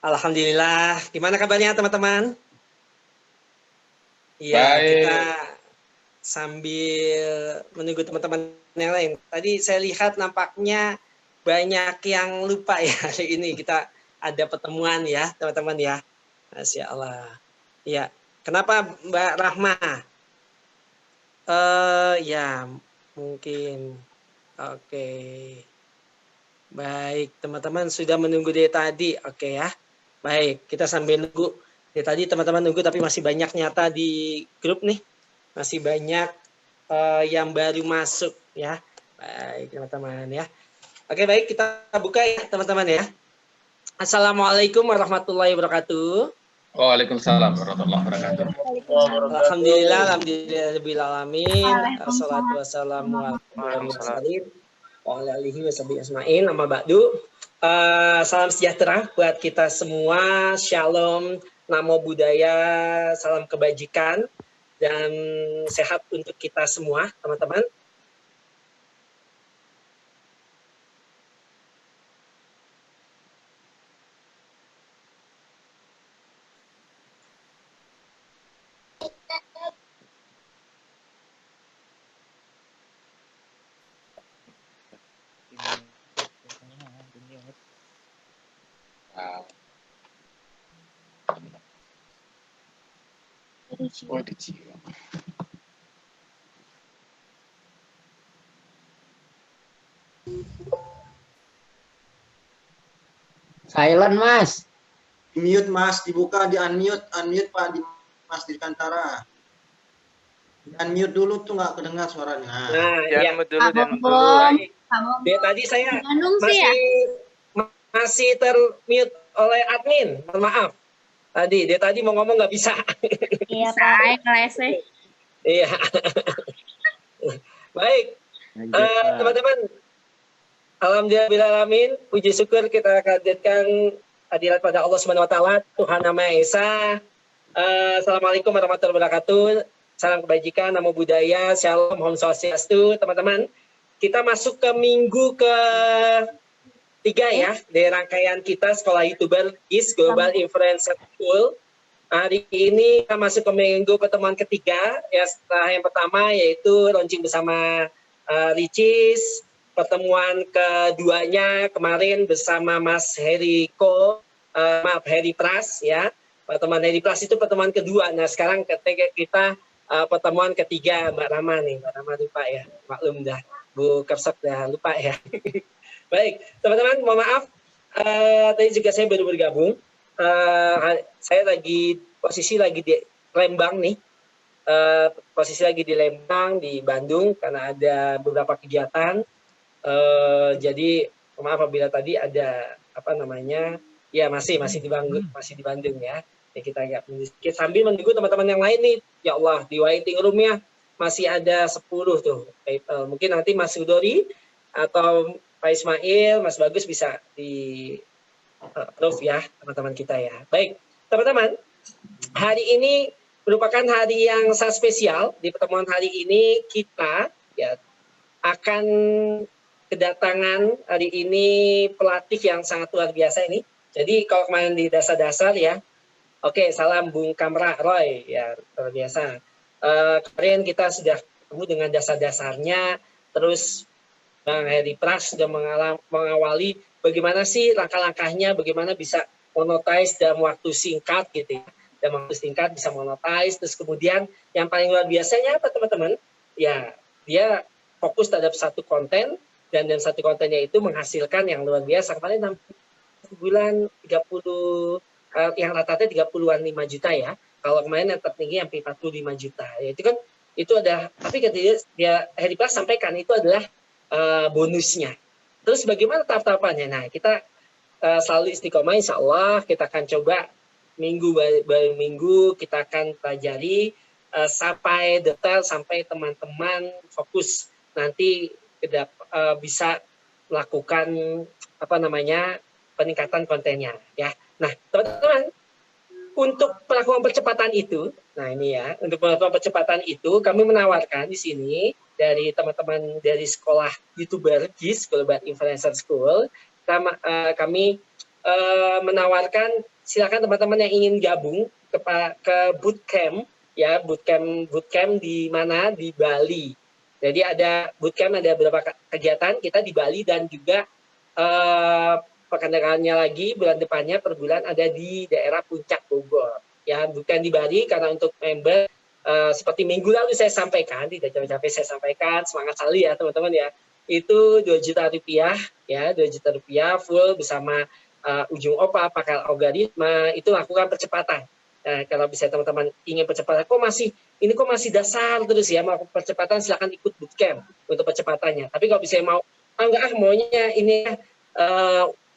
Alhamdulillah. Gimana kabarnya teman-teman? Iya, kita Baik. sambil menunggu teman-teman yang lain. Tadi saya lihat nampaknya banyak yang lupa ya hari ini. Kita ada pertemuan ya teman-teman ya. Masya Allah. Ya, kenapa Mbak Rahma? Ya, mungkin. Oke. Baik, teman-teman sudah menunggu dari tadi. Oke ya. Baik, kita sambil nunggu. Dari tadi teman-teman nunggu tapi masih banyak nyata di grup nih. Masih banyak yang baru masuk ya. Baik, teman-teman ya. Oke, baik, kita buka ya, teman-teman ya. Assalamualaikum warahmatullahi wabarakatuh. Waalaikumsalam warahmatullahi wabarakatuh. Alhamdulillah, alhamdulillahirobbilalamin. Assalatu wassalamu ala mursalin wa ala alihi washabihi ajmain. Amma ba'du. Salam sejahtera buat kita semua. Shalom, namo buddhaya, salam kebajikan dan sehat untuk kita semua, teman-teman. Oh, di jiwa. Silent, Mas. Mute, Mas, dibuka, di unmute, Pak, di Mas Dirgantara. Di unmute dulu tuh nggak kedengar suaranya. Nah, ya. Jangan dulu. Ya, tadi saya Ya? masih termute oleh admin. Mohon maaf. Dia tadi mau ngomong nggak bisa. Iya, Pak. Ngeleseh. Iya. Baik. Teman-teman, alhamdulillahirrahmanirrahim. Puji syukur kita hadirkan hadirat pada Allah Subhanahu wa taala, Tuhan Yang Maha Esa. Assalamualaikum warahmatullahi wabarakatuh. Salam kebajikan, namo buddhaya, shalom, om swastiastu, teman-teman. Kita masuk ke minggu ke-3 ya, dari rangkaian kita Sekolah YouTuber GIS Global Influencer School. Hari ini kita masuk ke minggu pertemuan ketiga, ya setelah yang pertama yaitu launching bersama Ricis, pertemuan keduanya kemarin bersama Mas Heri Heri Pras ya. Pertemuan Heri Pras itu pertemuan kedua. Nah sekarang ketika kita pertemuan ketiga Mbak Rama nih, Mbak Rama lupa ya, maklum dah, Bu Kersep dah lupa ya. Baik, teman-teman, mohon maaf, tadi juga saya baru bergabung. Saya posisi lagi di Lembang nih, posisi lagi di Lembang, di Bandung, karena ada beberapa kegiatan. Jadi maaf apabila tadi ada ya masih di Bandung ya. Ya kita agak sedikit sambil menunggu teman-teman yang lain nih. Ya Allah, di waiting room-nya masih ada 10 tuh. Mungkin nanti Mas Sudori atau Pak Ismail, Mas Bagus bisa di approve ya teman-teman kita ya. Baik, teman-teman, hari ini merupakan hari yang sangat spesial. Di pertemuan hari ini kita ya akan kedatangan hari ini pelatih yang sangat luar biasa ini. Jadi kalau kemarin di dasar-dasar ya, oke, salam Bung Kamra Roy ya, luar biasa. Kemarin kita sudah ketemu dengan dasar-dasarnya, terus Bang Heri Pras sudah mengawali bagaimana sih langkah-langkahnya, bagaimana bisa monetize dalam waktu singkat gitu ya. Dalam waktu singkat bisa monetize, terus kemudian yang paling luar biasanya apa teman-teman? Ya, dia fokus terhadap satu konten, dan satu kontennya itu menghasilkan yang luar biasa. Kemarin 6 bulan 30, yang rata-rata 30-an 5 juta ya. Kalau kemarin yang tertinggi sampai 45 juta. Ya, itu kan itu ada, tapi ketika dia Heri Pras sampaikan itu adalah bonusnya. Terus bagaimana tahap-tahapannya? Nah, kita selalu istiqomah, insya Allah kita akan coba minggu baru minggu kita akan pelajari sampai detail, sampai teman-teman fokus nanti bisa melakukan peningkatan kontennya ya. Nah, teman-teman, untuk pelakuan percepatan itu, nah ini ya, untuk pelakuan percepatan itu kami menawarkan di sini dari teman-teman dari sekolah YouTuber GIS Global Influencer School, kami menawarkan silakan teman-teman yang ingin gabung ke bootcamp ya, bootcamp di mana di Bali. Jadi ada bootcamp, ada beberapa kegiatan kita di Bali dan juga pekan depannya lagi bulan depannya per bulan ada di daerah Puncak Bogor. Ya, bukan di Bali karena untuk member seperti minggu lalu saya sampaikan, tidak capek-capek saya sampaikan, semangat sekali ya teman-teman ya. Itu 2 juta rupiah ya, 2 juta rupiah full bersama ujung opa, pakar algoritma, itu lakukan percepatan. Nah, kalau bisa teman-teman ingin percepatan, kok masih dasar terus ya, mau percepatan silakan ikut bootcamp untuk percepatannya. Tapi kalau bisa mau, enggak maunya ini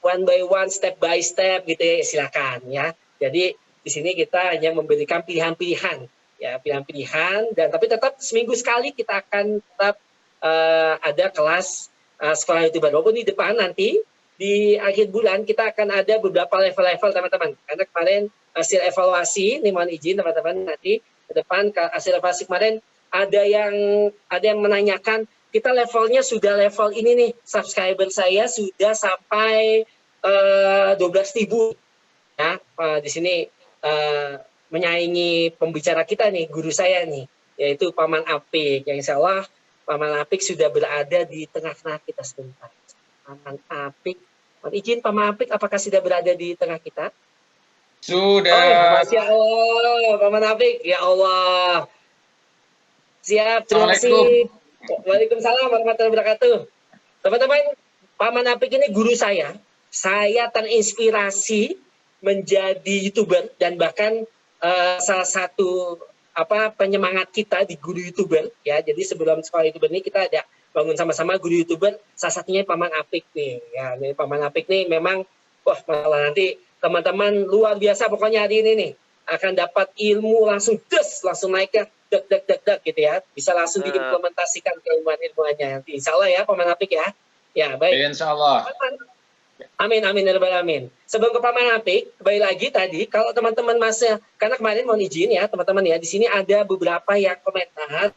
one by one, step by step gitu ya, silakan ya. Jadi di sini kita hanya memberikan pilihan-pilihan ya, pilihan-pilihan, dan tapi tetap seminggu sekali kita akan tetap ada kelas sekolah YouTuber. Walaupun di depan nanti di akhir bulan kita akan ada beberapa level-level teman-teman. Karena kemarin hasil evaluasi, nih mohon izin teman-teman, nanti ke depan hasil evaluasi kemarin ada yang menanyakan, kita levelnya sudah level ini nih, subscriber saya sudah sampai 12.000 ya. Di sini menyaingi pembicara kita nih, guru saya nih, yaitu Paman Apik, yang insya Allah Paman Apik sudah berada di tengah-tengah kita sebentar. Paman Apik, mohon izin Paman Apik, apakah sudah berada di tengah kita? Sudah. Oh, Masya Allah, Paman Apik, ya Allah. Siap, terima kasih. Waalaikumsalam warahmatullahi wabarakatuh. Teman-teman, Paman Apik ini guru saya. Saya terinspirasi menjadi YouTuber dan bahkan salah satu penyemangat kita di guru YouTuber ya. Jadi sebelum sekolah YouTuber ini kita ada bangun sama-sama guru YouTuber, salah satunya Paman Apik nih. Ya, ini Paman Apik nih memang malah nanti teman-teman luar biasa pokoknya hari ini nih akan dapat ilmu langsung naik ya, gitu ya. Bisa langsung diimplementasikan keilmuannya nanti. Insya Allah ya Paman Apik ya. Ya, baik. Insya Allah. Amin, amin, amin. Sebelum ke Paman Apik, kembali lagi tadi, kalau teman-teman masih, karena kemarin mohon izin ya teman-teman ya, di sini ada beberapa yang komentar,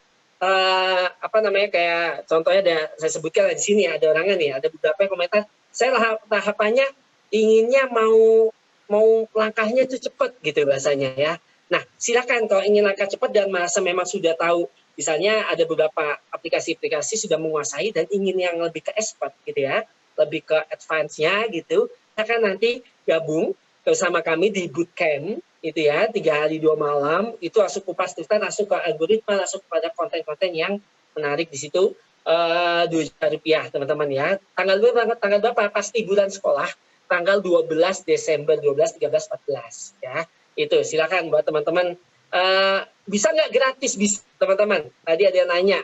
kayak contohnya saya sebutkan di sini ada orangnya nih, ada beberapa yang komentar, saya tahapannya inginnya mau langkahnya itu cepat gitu bahasanya ya. Nah, silakan kalau ingin langkah cepat dan merasa memang sudah tahu, misalnya ada beberapa aplikasi-aplikasi sudah menguasai dan ingin yang lebih ke expert gitu ya, lebih ke advance-nya gitu, akan nanti gabung bersama kami di bootcamp itu ya, 3 hari 2 malam, itu langsung kupas tuntas, langsung ke algoritma, langsung kepada konten-konten yang menarik di situ. 2 juta rupiah teman-teman ya. Tanggal berapa? Pasti bulan sekolah, tanggal 12 Desember, 12, 13, 14 ya. Itu silakan buat teman-teman, bisa nggak gratis? Bisa teman-teman. Tadi ada yang nanya,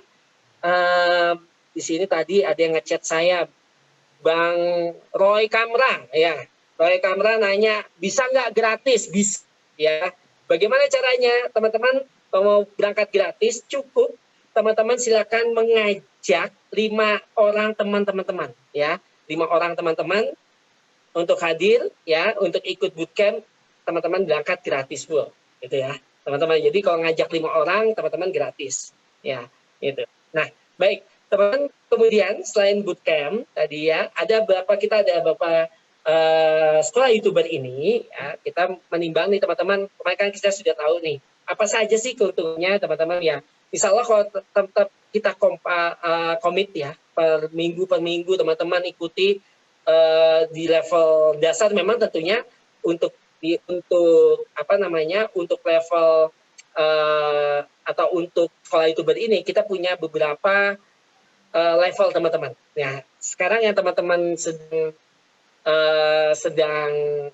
di sini tadi ada yang ngechat saya, Bang Roy Kamra ya. Roy Kamra nanya, bisa nggak gratis? Bisa ya. Bagaimana caranya teman-teman? Kalau mau berangkat gratis, cukup teman-teman silakan mengajak 5 orang teman-teman ya. 5 orang teman-teman untuk hadir ya, untuk ikut bootcamp, teman-teman berangkat gratis full gitu ya teman-teman. Jadi kalau ngajak 5 orang teman-teman gratis ya itu. Nah, baik teman-teman, kemudian selain bootcamp tadi ya, ada beberapa sekolah YouTuber ini ya, kita menimbang nih teman-teman, kemarin kan kita sudah tahu nih apa saja sih keuntungannya teman-teman ya. Insya Allah kalau tetap kita komit ya, per minggu teman-teman ikuti di level dasar, memang tentunya untuk level atau untuk sekolah YouTuber ini kita punya beberapa level teman-teman. Ya, sekarang yang teman-teman sedang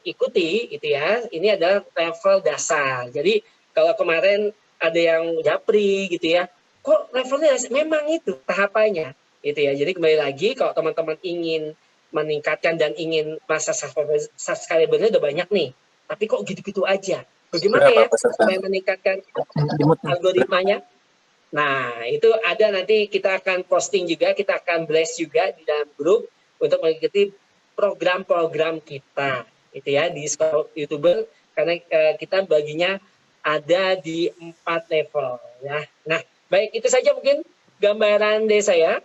ikuti itu ya, ini adalah level dasar. Jadi kalau kemarin ada yang japri gitu ya, kok levelnya memang itu tahapannya gitu ya. Jadi kembali lagi kalau teman-teman ingin meningkatkan dan ingin masa subscribernya udah banyak nih, tapi kok gitu-gitu aja, bagaimana ya supaya meningkatkan algoritmanya? Nah, itu ada, nanti kita akan posting juga, kita akan blast juga di dalam grup untuk mengikuti program-program kita itu ya di sekolah YouTuber, karena kita baginya ada di 4 level ya. Nah, baik, itu saja mungkin gambaran dari saya.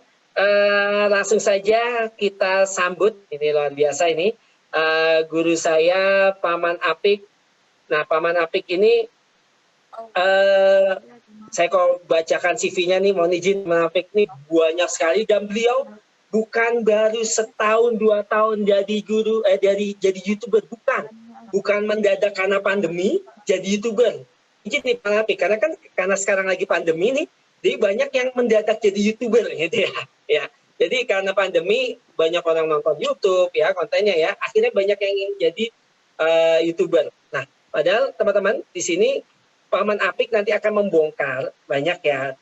Langsung saja kita sambut, ini luar biasa ini guru saya Paman Apik. Nah, Paman Apik ini saya kalau bacakan CV-nya nih, mohon izin, Paman Apik nih banyak sekali, dan beliau bukan baru setahun 2 tahun jadi guru, jadi YouTuber, bukan mendadak karena pandemi jadi YouTuber. Izin nih Paman Apik, karena sekarang lagi pandemi nih, jadi banyak yang mendadak jadi YouTuber gitu ya. Ya. Jadi karena pandemi banyak orang nonton YouTube ya kontennya ya, akhirnya banyak yang ingin jadi YouTuber. Nah, padahal teman-teman di sini Paman Apik nanti akan membongkar banyak ya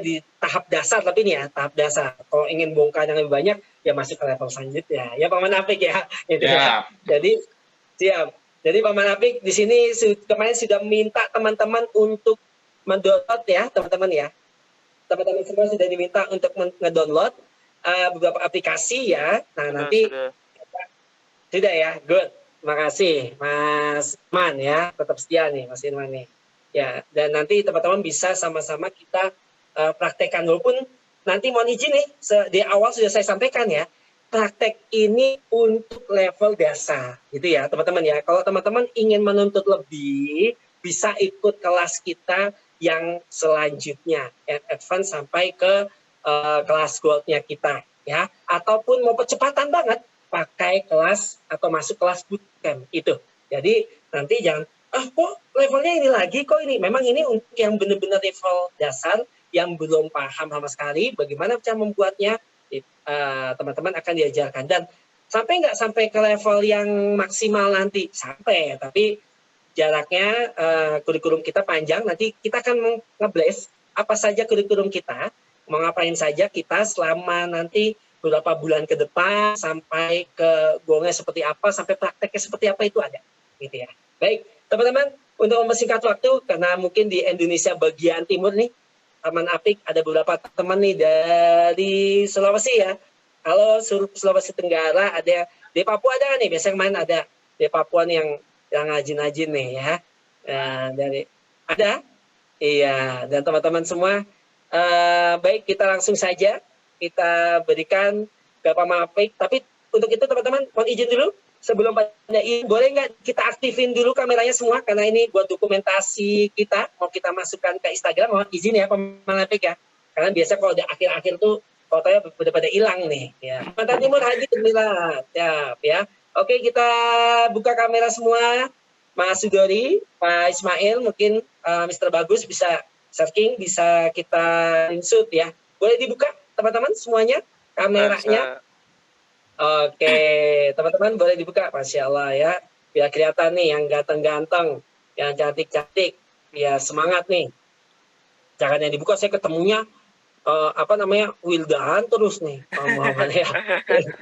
di tahap dasar, tapi ini ya tahap dasar. Kalau ingin bongkar yang lebih banyak ya masuk ke level selanjutnya. Ya Paman Apik ya. Gitu ya. Jadi siap. Jadi Paman Apik di sini kemarin sudah minta teman-teman untuk mendownload ya, teman-teman ya. Teman-teman semua sudah diminta untuk ngedownload beberapa aplikasi ya. Nah, nanti sudah ya, good. Terima kasih Mas Man ya, tetap setia nih Mas Irman nih. Ya, dan nanti teman-teman bisa sama-sama kita praktekkan, walaupun nanti mohon izin nih, di awal sudah saya sampaikan ya, praktek ini untuk level dasar gitu ya teman-teman ya. Kalau teman-teman ingin menuntut lebih, bisa ikut kelas kita yang selanjutnya, yang advance sampai ke kelas gold-nya kita ya, ataupun mau percepatan banget, pakai kelas atau masuk kelas bootcamp itu. Jadi nanti jangan kok levelnya ini lagi, kok ini. Memang ini untuk yang benar-benar level dasar yang belum paham sama sekali bagaimana cara membuatnya, teman-teman akan diajarkan. Dan nggak sampai ke level yang maksimal nanti, sampai, tapi jaraknya kurikulum kita panjang. Nanti kita akan nge-blast apa saja kurikulum kita, mau ngapain saja kita selama nanti beberapa bulan ke depan, sampai ke gongnya seperti apa, sampai prakteknya seperti apa, itu ada gitu ya. Baik teman-teman, untuk mempersingkat waktu, karena mungkin di Indonesia bagian timur nih, Paman Apik ada beberapa teman nih dari Sulawesi ya. Halo Sulawesi Tenggara, ada di Papua ada nih, biasanya kemarin ada di Papua nih yang rajin-rajin nih ya. Dari ada, iya, dan teman-teman semua, baik kita langsung saja kita berikan ke Paman Apik. Tapi untuk itu teman-teman mohon izin dulu, sebelum pada ini boleh nggak kita aktifin dulu kameranya semua, karena ini buat dokumentasi kita, mau kita masukkan ke Instagram. Mohon izin ya Paman Apik ya, karena biasa kalau di akhir-akhir tuh fotonya pada hilang nih ya. Mantan Timur hadir Milat ya. Oke, kita buka kamera semua. Mas Sudori, Pak Ismail, mungkin Mr. Bagus bisa searching, bisa kita insert ya. Boleh dibuka teman-teman semuanya kameranya. Oke, teman-teman boleh dibuka. Masya Allah ya, biar kelihatan nih yang ganteng-ganteng, yang cantik-cantik, ya semangat nih. Jangan yang dibuka, saya ketemunya Wildan terus nih, Muhammad ya,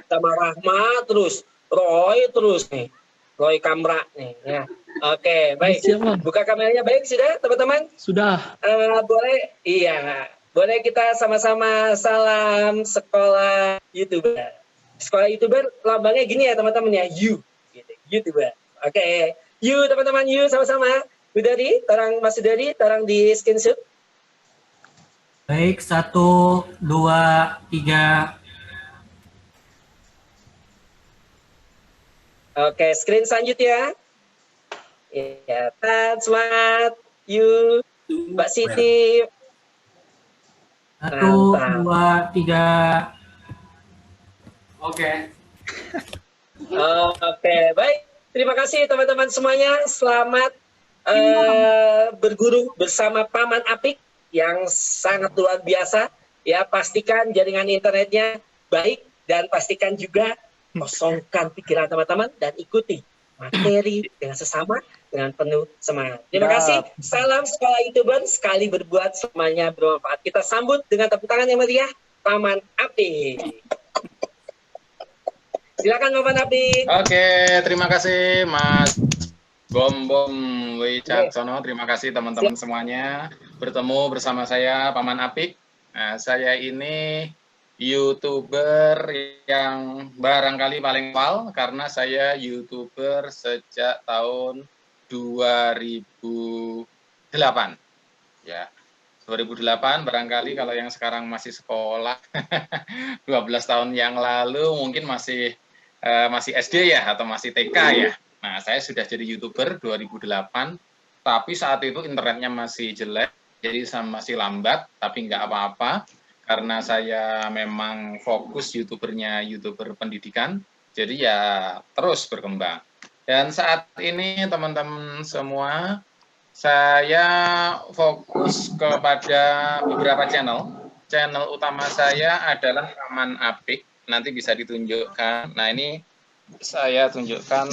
sama Rahma terus, Roy terus nih, Roy Kamra nih ya. Oke, baik. Buka kameranya, baik sudah teman-teman? Sudah. Boleh, iya. Boleh kita sama-sama salam sekolah YouTuber. Sekolah YouTuber lambangnya gini ya teman-teman ya, You gitu, YouTuber. Oke, You teman-teman, You sama-sama. Udari, Mas Udari, di screenshot. Baik, 1, 2, 3. Oke, screen selanjutnya. Ya, semangat. You, Mbak Siti. 1, 2, 3. Oke. Oke, baik. Terima kasih teman-teman semuanya. Selamat berguru bersama Paman Apik yang sangat luar biasa. Ya, pastikan jaringan internetnya baik, dan pastikan juga kosongkan pikiran teman-teman dan ikuti materi dengan sesama, dengan penuh semangat. Terima kasih. Salam sekolah YouTuber, sekali berbuat semuanya bermanfaat. Kita sambut dengan tepuk tangan yang meriah Paman Apik. Silakan Paman Apik. Oke, terima kasih Mas Bom Wicaksono. Terima kasih teman-teman semuanya. Bertemu bersama saya Paman Apik. Nah, saya ini YouTuber yang barangkali paling awal, karena saya YouTuber sejak tahun 2008. Ya, 2008 barangkali kalau yang sekarang masih sekolah 12 tahun yang lalu mungkin masih masih SD ya atau masih TK ya. Nah, saya sudah jadi YouTuber 2008, tapi saat itu internetnya masih jelek, jadi masih lambat, tapi nggak apa-apa, karena saya memang fokus YouTuber pendidikan, jadi ya terus berkembang. Dan saat ini teman-teman semua, saya fokus kepada beberapa channel. Channel utama saya adalah Paman Apik, nanti bisa ditunjukkan. Nah, ini saya tunjukkan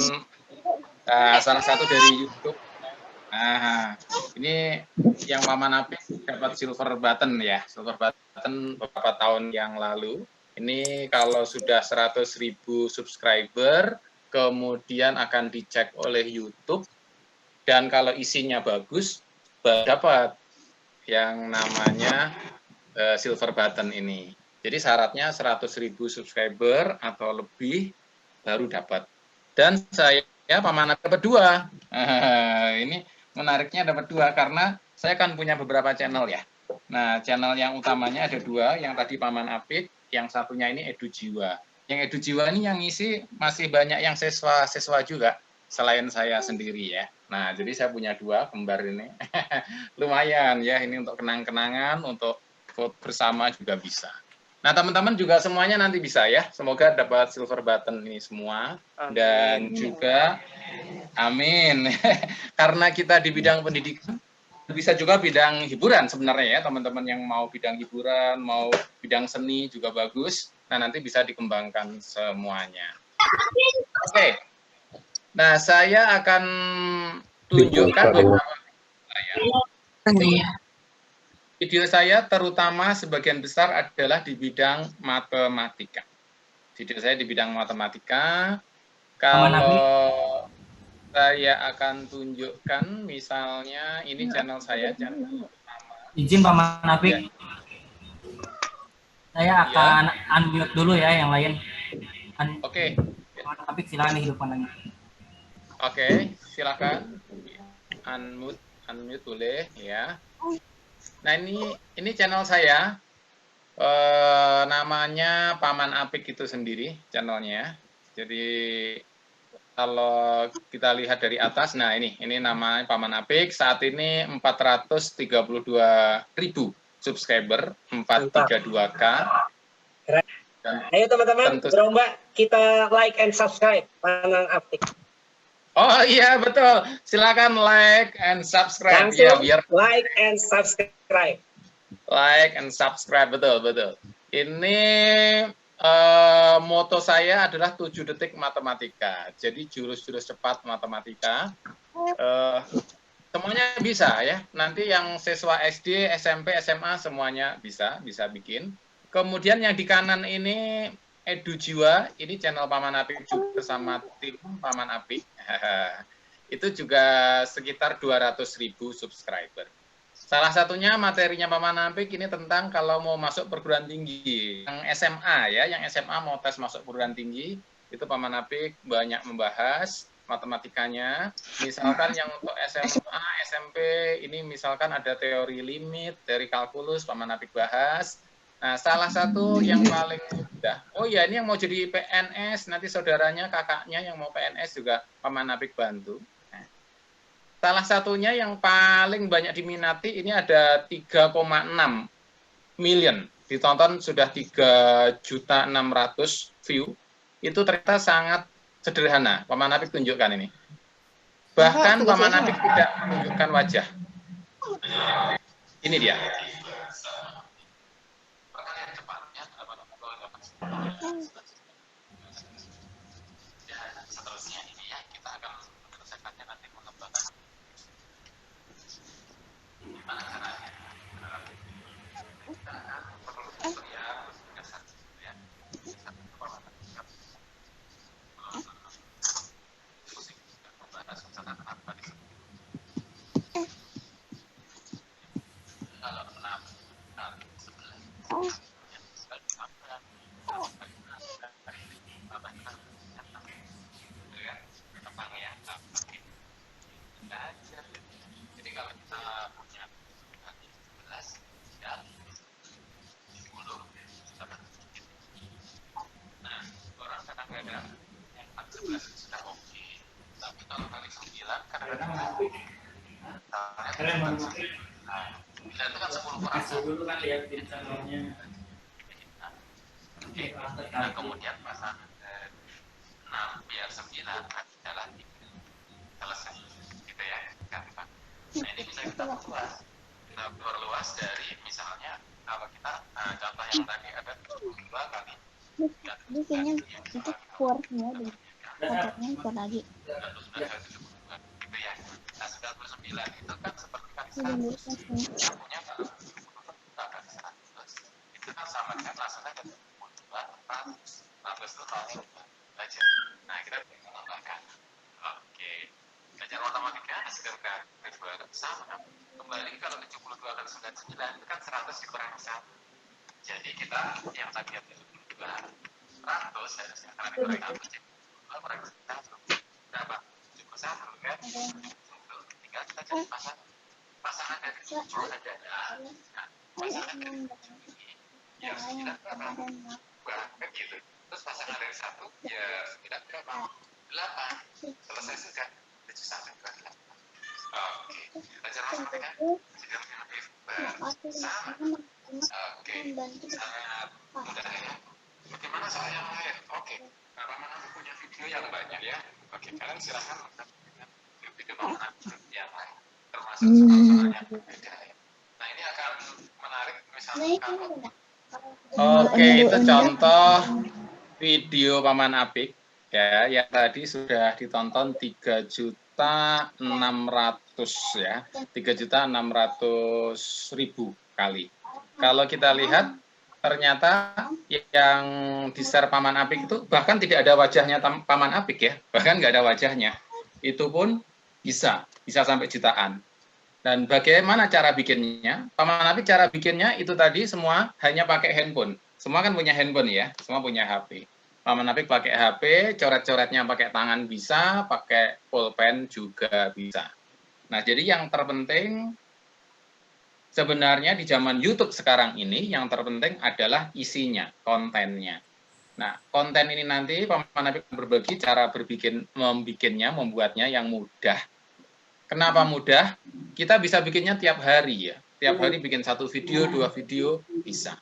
salah satu dari YouTube. Nah, ini yang Paman Apik dapat silver button ya, silver button beberapa tahun yang lalu. Ini kalau sudah 100.000 subscriber, kemudian akan dicek oleh YouTube, dan kalau isinya bagus, dapat yang namanya silver button ini. Jadi syaratnya 100.000 subscriber atau lebih baru dapat. Dan saya Paman Apik dapat 2. Ini menariknya dapat 2 karena saya kan punya beberapa channel ya. Nah, channel yang utamanya ada 2, yang tadi Paman Apik, yang satunya ini Edu Jiwa. Yang Edu Jiwa ini yang ngisi masih banyak yang siswa-siswa juga, selain saya sendiri ya. Nah, jadi saya punya 2 kembar ini. Lumayan ya, ini untuk kenang-kenangan, untuk foto bersama juga bisa. Nah, teman-teman juga semuanya nanti bisa ya. Semoga dapat silver button ini semua. Dan juga, amin. Karena kita di bidang pendidikan, bisa juga bidang hiburan sebenarnya ya. Teman-teman yang mau bidang hiburan, mau bidang seni juga bagus. Nah, nanti bisa dikembangkan semuanya. Oke. Nah, saya akan tunjukkan beberapa video saya, terutama sebagian besar adalah di bidang matematika. Video saya di bidang matematika. Kalau saya akan tunjukkan, misalnya ini channel saya, channel utama. Izin Paman Apik. Saya akan unmute dulu ya yang lain. Oke. Paman Apik silakan hidupkan lagi. Oke, silakan. Unmute boleh ya. Nah, ini channel saya, namanya Paman Apik itu sendiri channelnya. Jadi kalau kita lihat dari atas, nah ini namanya Paman Apik. Saat ini 432.000 subscriber, 432K. Dan ayo teman-teman, berombak kita like and subscribe Paman Apik. Oh iya betul, silakan like and subscribe. Langsung ya, biar like and subscribe. Like and subscribe, betul. Ini moto saya adalah 7 detik matematika. Jadi jurus-jurus cepat matematika. Semuanya bisa ya. Nanti yang siswa SD, SMP, SMA semuanya bisa bikin. Kemudian yang di kanan ini Edu Jiwa, ini channel Paman Apik juga bersama tim Paman Apik. Itu juga sekitar 200.000 subscriber. Salah satunya materinya Paman Apik ini tentang kalau mau masuk perguruan tinggi. Yang SMA ya, yang SMA mau tes masuk perguruan tinggi, itu Paman Apik banyak membahas matematikanya. Misalkan yang untuk SMA, SMP, ini misalkan ada teori limit, teori kalkulus, Paman Apik bahas. Nah, salah satu yang paling mudah, oh ya ini yang mau jadi PNS, nanti saudaranya, kakaknya yang mau PNS juga Paman Apik bantu. Nah, salah satunya yang paling banyak diminati, ini ada 3,6 million, ditonton sudah 3.600.000 view, itu ternyata sangat sederhana. Paman Apik tunjukkan ini. Bahkan Paman Apik tidak menunjukkan wajah. Ini dia. Seterusnya ini ya, kita akan menyelesaikannya nanti mengembangkan gimana caranya. Jadi kalau kita punya 11 ya 10 sama sedikit. Nah, orang kadang-kadang 11 sudah oke. Tapi kalau kali 9 kadang-kadang nah, 9 itu kan 10 kurang 1. Dulu kan lihat di channelnya. Oke. Nah, kemudian pasang 6 biar 9 adalah 3. Selesai. Gitu ya. Gampang. Nah, ini bisa kita perluas. Kita perluas dari misalnya kalau kita contoh yang tadi ada 2 kali. Dia kayaknya itu kuartnya deh. Kotaknya kuat lagi. Gitu ya. Nah, 99 itu kan seperti kali Udah 100. nulis nih. Punya kalau 10 kali 100 itu kan sama dengan langsung aja 22 100. 100 itu nolnya aja. Nah, kita bisa tambahkan. Oke. Belajar matematika segera sama. Kembali kalau 72 kali 99 itu kan 100 dikurangi 1. Jadi kita yang tadi 72 100 harusnya karena dikurangi 1 jadi 2 kurangi 1 berapa? 71 kan? Tinggal kita cari pasangan dari 7 adalah pasangan dari 7 ini yang 9 berapa? 2 kan gitu. Terus pasangan dari 1 ya 9 berapa? 8. Selesai sudah 7 sampai 28. Oke, belajar matematika sedang relatif bersama. Oke, sangat mudah ya. Bagaimana soal yang lain? Oke, Bapak Mana punya video yang banyak ya. Oke, kalian silahkan nonton video Bapak yang lain, termasuk soal-soal yang berbeda ya. Nah, ini akan menarik misalnya kalau oke, itu contoh video Paman Apik ya, yang tadi sudah ditonton 3.600.000 ya, 3.600.000 kali. Kalau kita lihat ternyata yang di-share Paman Apik itu bahkan tidak ada wajahnya Paman Apik ya, bahkan nggak ada wajahnya. Itu pun bisa sampai jutaan. Dan bagaimana cara bikinnya? Paman Apik cara bikinnya itu tadi semua hanya pakai handphone. Semua kan punya handphone ya, semua punya HP. Paman Apik pakai HP, coret-coretnya pakai tangan bisa, pakai pulpen juga bisa. Nah, jadi yang terpenting sebenarnya di zaman YouTube sekarang ini, yang terpenting adalah isinya, kontennya. Nah, konten ini nanti Paman Apik berbagi cara membuatnya yang mudah. Kenapa mudah? Kita bisa bikinnya tiap hari ya. Tiap hari bikin 1 video, 2 video, bisa.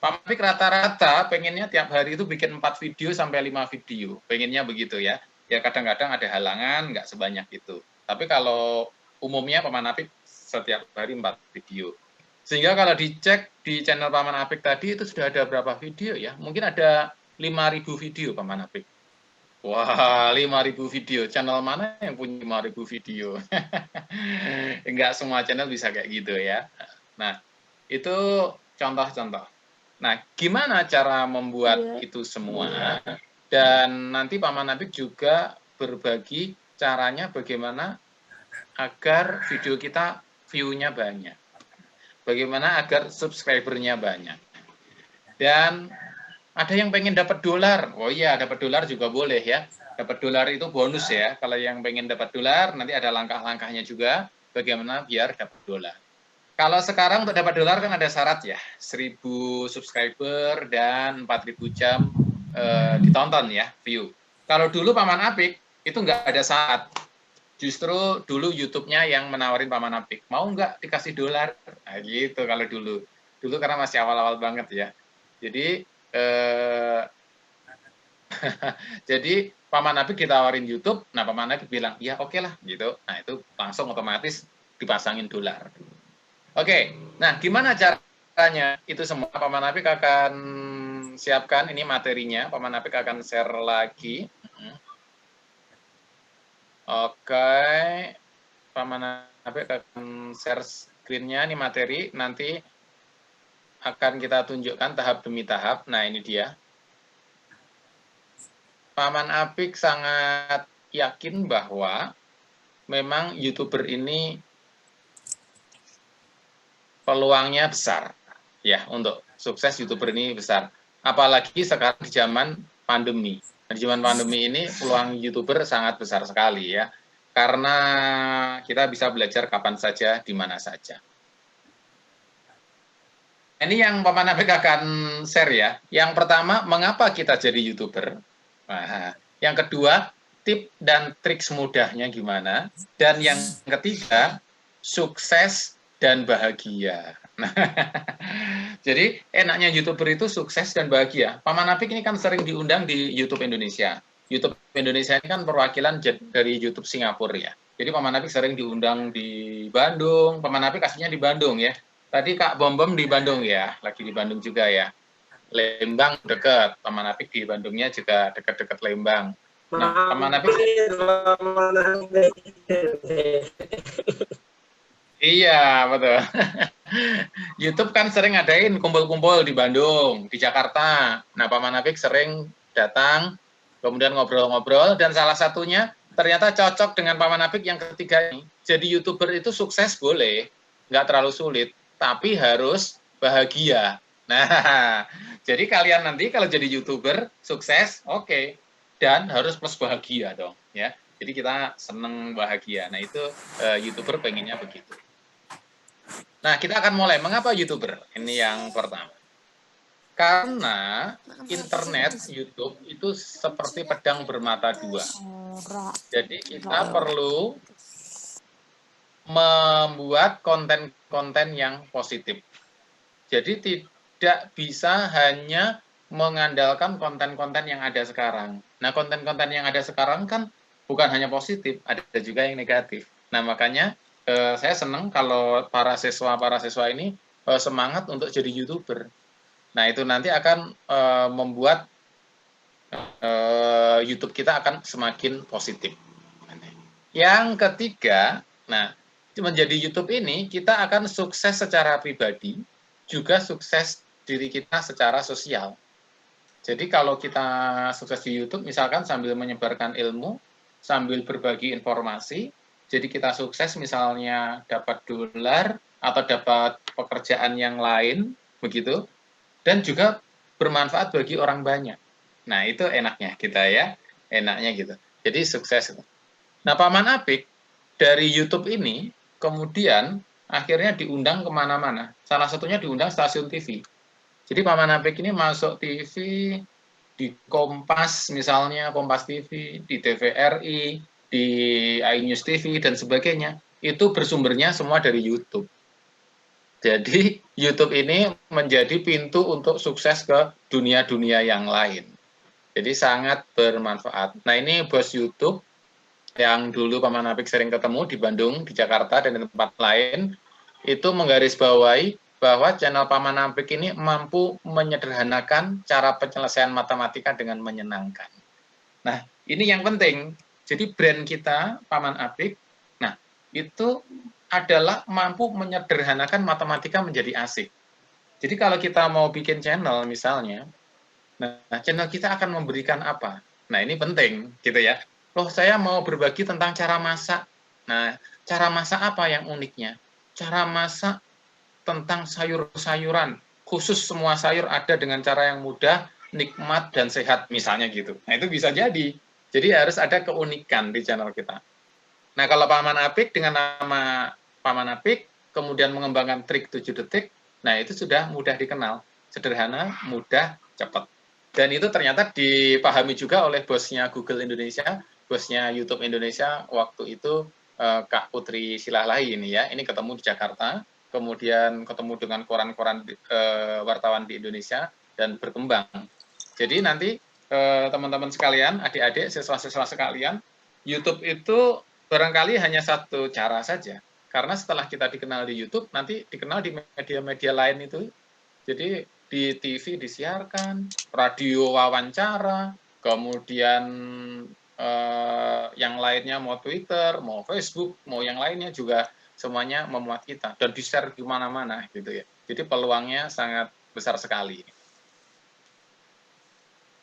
Paman Apik rata-rata pengennya tiap hari itu bikin 4 video sampai 5 video. Pengennya begitu ya. Ya kadang-kadang ada halangan, nggak sebanyak itu. Tapi kalau umumnya Paman Apik setiap hari 4 video. Sehingga kalau dicek di channel Paman Apik tadi itu sudah ada berapa video ya? Mungkin ada 5.000 video Paman Apik. Wah, 5.000 video. Channel mana yang punya 5.000 video? Enggak semua channel bisa kayak gitu ya. Nah, itu contoh-contoh. Nah, gimana cara membuat itu semua? Dan nanti Paman Apik juga berbagi caranya bagaimana agar video kita view-nya banyak. Bagaimana agar subscriber-nya banyak. Dan ada yang pengen dapat dolar. Oh iya, dapat dolar juga boleh ya. Dapat dolar itu bonus ya. Kalau yang pengen dapat dolar, nanti ada langkah-langkahnya juga bagaimana biar dapat dolar. Kalau sekarang untuk dapat dolar kan ada syarat ya. 1.000 subscriber dan 4.000 jam ditonton ya, view. Kalau dulu Paman Apik itu nggak ada syarat. Justru dulu YouTube-nya yang menawarin Paman Apik. Mau nggak dikasih dolar? Nah, gitu kalau dulu. Dulu karena masih awal-awal banget ya. Jadi jadi Paman Apik ditawarin YouTube, nah Paman Apik bilang, ya oke lah, gitu. Nah itu langsung otomatis dipasangin dolar. Oke, nah gimana caranya? Itu semua Paman Apik akan siapkan, ini materinya, Paman Apik akan share lagi. Oke, Paman Apik akan share screen-nya, ini materi, nanti akan kita tunjukkan tahap demi tahap. Nah, ini dia. Paman Apik sangat yakin bahwa memang YouTuber ini peluangnya besar. Ya, untuk sukses YouTuber ini besar. Apalagi sekarang di zaman pandemi. Di zaman pandemi ini peluang YouTuber sangat besar sekali ya. Karena kita bisa belajar kapan saja, di mana saja. Ini yang Paman Apik akan share ya. Yang pertama, mengapa kita jadi YouTuber? Nah, Yang kedua, tip dan trik mudahnya gimana. Dan yang ketiga, sukses dan bahagia. Nah, jadi enaknya YouTuber itu sukses dan bahagia. Paman Apik ini kan sering diundang di YouTube Indonesia. YouTube Indonesia ini kan perwakilan dari YouTube Singapura ya. Jadi Paman Apik sering diundang di Bandung. Paman Apik aslinya di Bandung ya. Tadi Kak Bom Bom di Bandung ya, lagi di Bandung juga ya. Lembang dekat, Paman Apik di Bandungnya juga dekat-dekat Lembang. Nah, Paman Apik iya, betul. YouTube kan sering ngadain kumpul-kumpul di Bandung, di Jakarta. Nah, Paman Apik sering datang, kemudian ngobrol-ngobrol, dan salah satunya ternyata cocok dengan Paman Apik yang ketiga ini. Jadi YouTuber itu sukses boleh, nggak terlalu sulit, tapi harus bahagia. Nah, jadi kalian nanti kalau jadi YouTuber sukses, oke. Dan harus plus bahagia dong, ya. Jadi kita seneng bahagia. Nah, itu YouTuber pengennya begitu. Nah, kita akan mulai. Mengapa YouTuber? Ini yang pertama. Karena internet YouTube itu seperti pedang bermata dua. Jadi kita perlu membuat konten-konten yang positif. Jadi tidak bisa hanya mengandalkan konten-konten yang ada sekarang. Nah, konten-konten yang ada sekarang kan bukan hanya positif, ada juga yang negatif. Nah, makanya saya senang kalau para siswa ini semangat untuk jadi YouTuber. Nah, itu nanti akan membuat YouTube kita akan semakin positif. Yang ketiga, nah, menjadi YouTube ini kita akan sukses secara pribadi, juga sukses diri kita secara sosial. Jadi kalau kita sukses di YouTube, misalkan sambil menyebarkan ilmu, sambil berbagi informasi, jadi kita sukses misalnya dapat dolar atau dapat pekerjaan yang lain, begitu, dan juga bermanfaat bagi orang banyak. Nah, itu enaknya kita ya, enaknya gitu. Jadi sukses. Nah, Paman Apik dari YouTube ini kemudian akhirnya diundang kemana-mana. Salah satunya diundang stasiun TV. Jadi Paman Apik ini masuk TV di Kompas misalnya, Kompas TV, di TVRI, di iNews TV, dan sebagainya. Itu bersumbernya semua dari YouTube. Jadi YouTube ini menjadi pintu untuk sukses ke dunia-dunia yang lain. Jadi sangat bermanfaat. Nah, ini bos YouTube yang dulu Paman Apik sering ketemu di Bandung, di Jakarta, dan di tempat lain, itu menggarisbawahi bahwa channel Paman Apik ini mampu menyederhanakan cara penyelesaian matematika dengan menyenangkan. Nah, ini yang penting. Jadi brand kita, Paman Apik, nah, itu adalah mampu menyederhanakan matematika menjadi asik. Jadi kalau kita mau bikin channel misalnya, nah, channel kita akan memberikan apa? Nah, ini penting, gitu ya. Loh, saya mau berbagi tentang cara masak. Nah, cara masak apa yang uniknya? Cara masak tentang sayur-sayuran, khusus semua sayur ada dengan cara yang mudah, nikmat, dan sehat, misalnya gitu. Nah, itu bisa jadi. Jadi harus ada keunikan di channel kita. Nah, kalau Paman Apik dengan nama Paman Apik, kemudian mengembangkan trik 7 detik, nah itu sudah mudah dikenal. Sederhana, mudah, cepat. Dan itu ternyata dipahami juga oleh bosnya Google Indonesia, bosnya YouTube Indonesia, waktu itu Kak Putri Silalahi ini ya, ini ketemu di Jakarta, kemudian ketemu dengan koran-koran wartawan di Indonesia, dan berkembang. Jadi nanti teman-teman sekalian, adik-adik, siswa-siswa sekalian, YouTube itu barangkali hanya satu cara saja. Karena setelah kita dikenal di YouTube, nanti dikenal di media-media lain itu. Jadi di TV disiarkan, radio wawancara, kemudian yang lainnya mau Twitter, mau Facebook, mau yang lainnya juga semuanya memuat kita dan di-share di mana-mana gitu ya. Jadi peluangnya sangat besar sekali.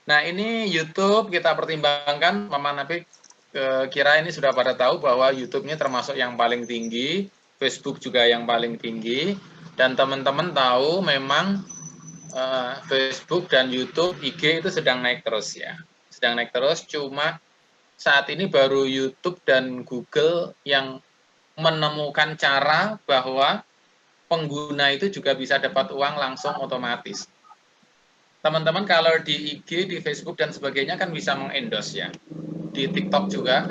Nah, ini YouTube kita pertimbangkan, Paman Apik kira ini sudah pada tahu bahwa YouTube ini termasuk yang paling tinggi, Facebook juga yang paling tinggi, dan teman-teman tahu memang Facebook dan YouTube, IG itu sedang naik terus ya. Sedang naik terus, cuma saat ini baru YouTube dan Google yang menemukan cara bahwa pengguna itu juga bisa dapat uang langsung otomatis. teman-teman kalau di IG, di Facebook dan sebagainya kan bisa mengendorse ya. Di TikTok juga,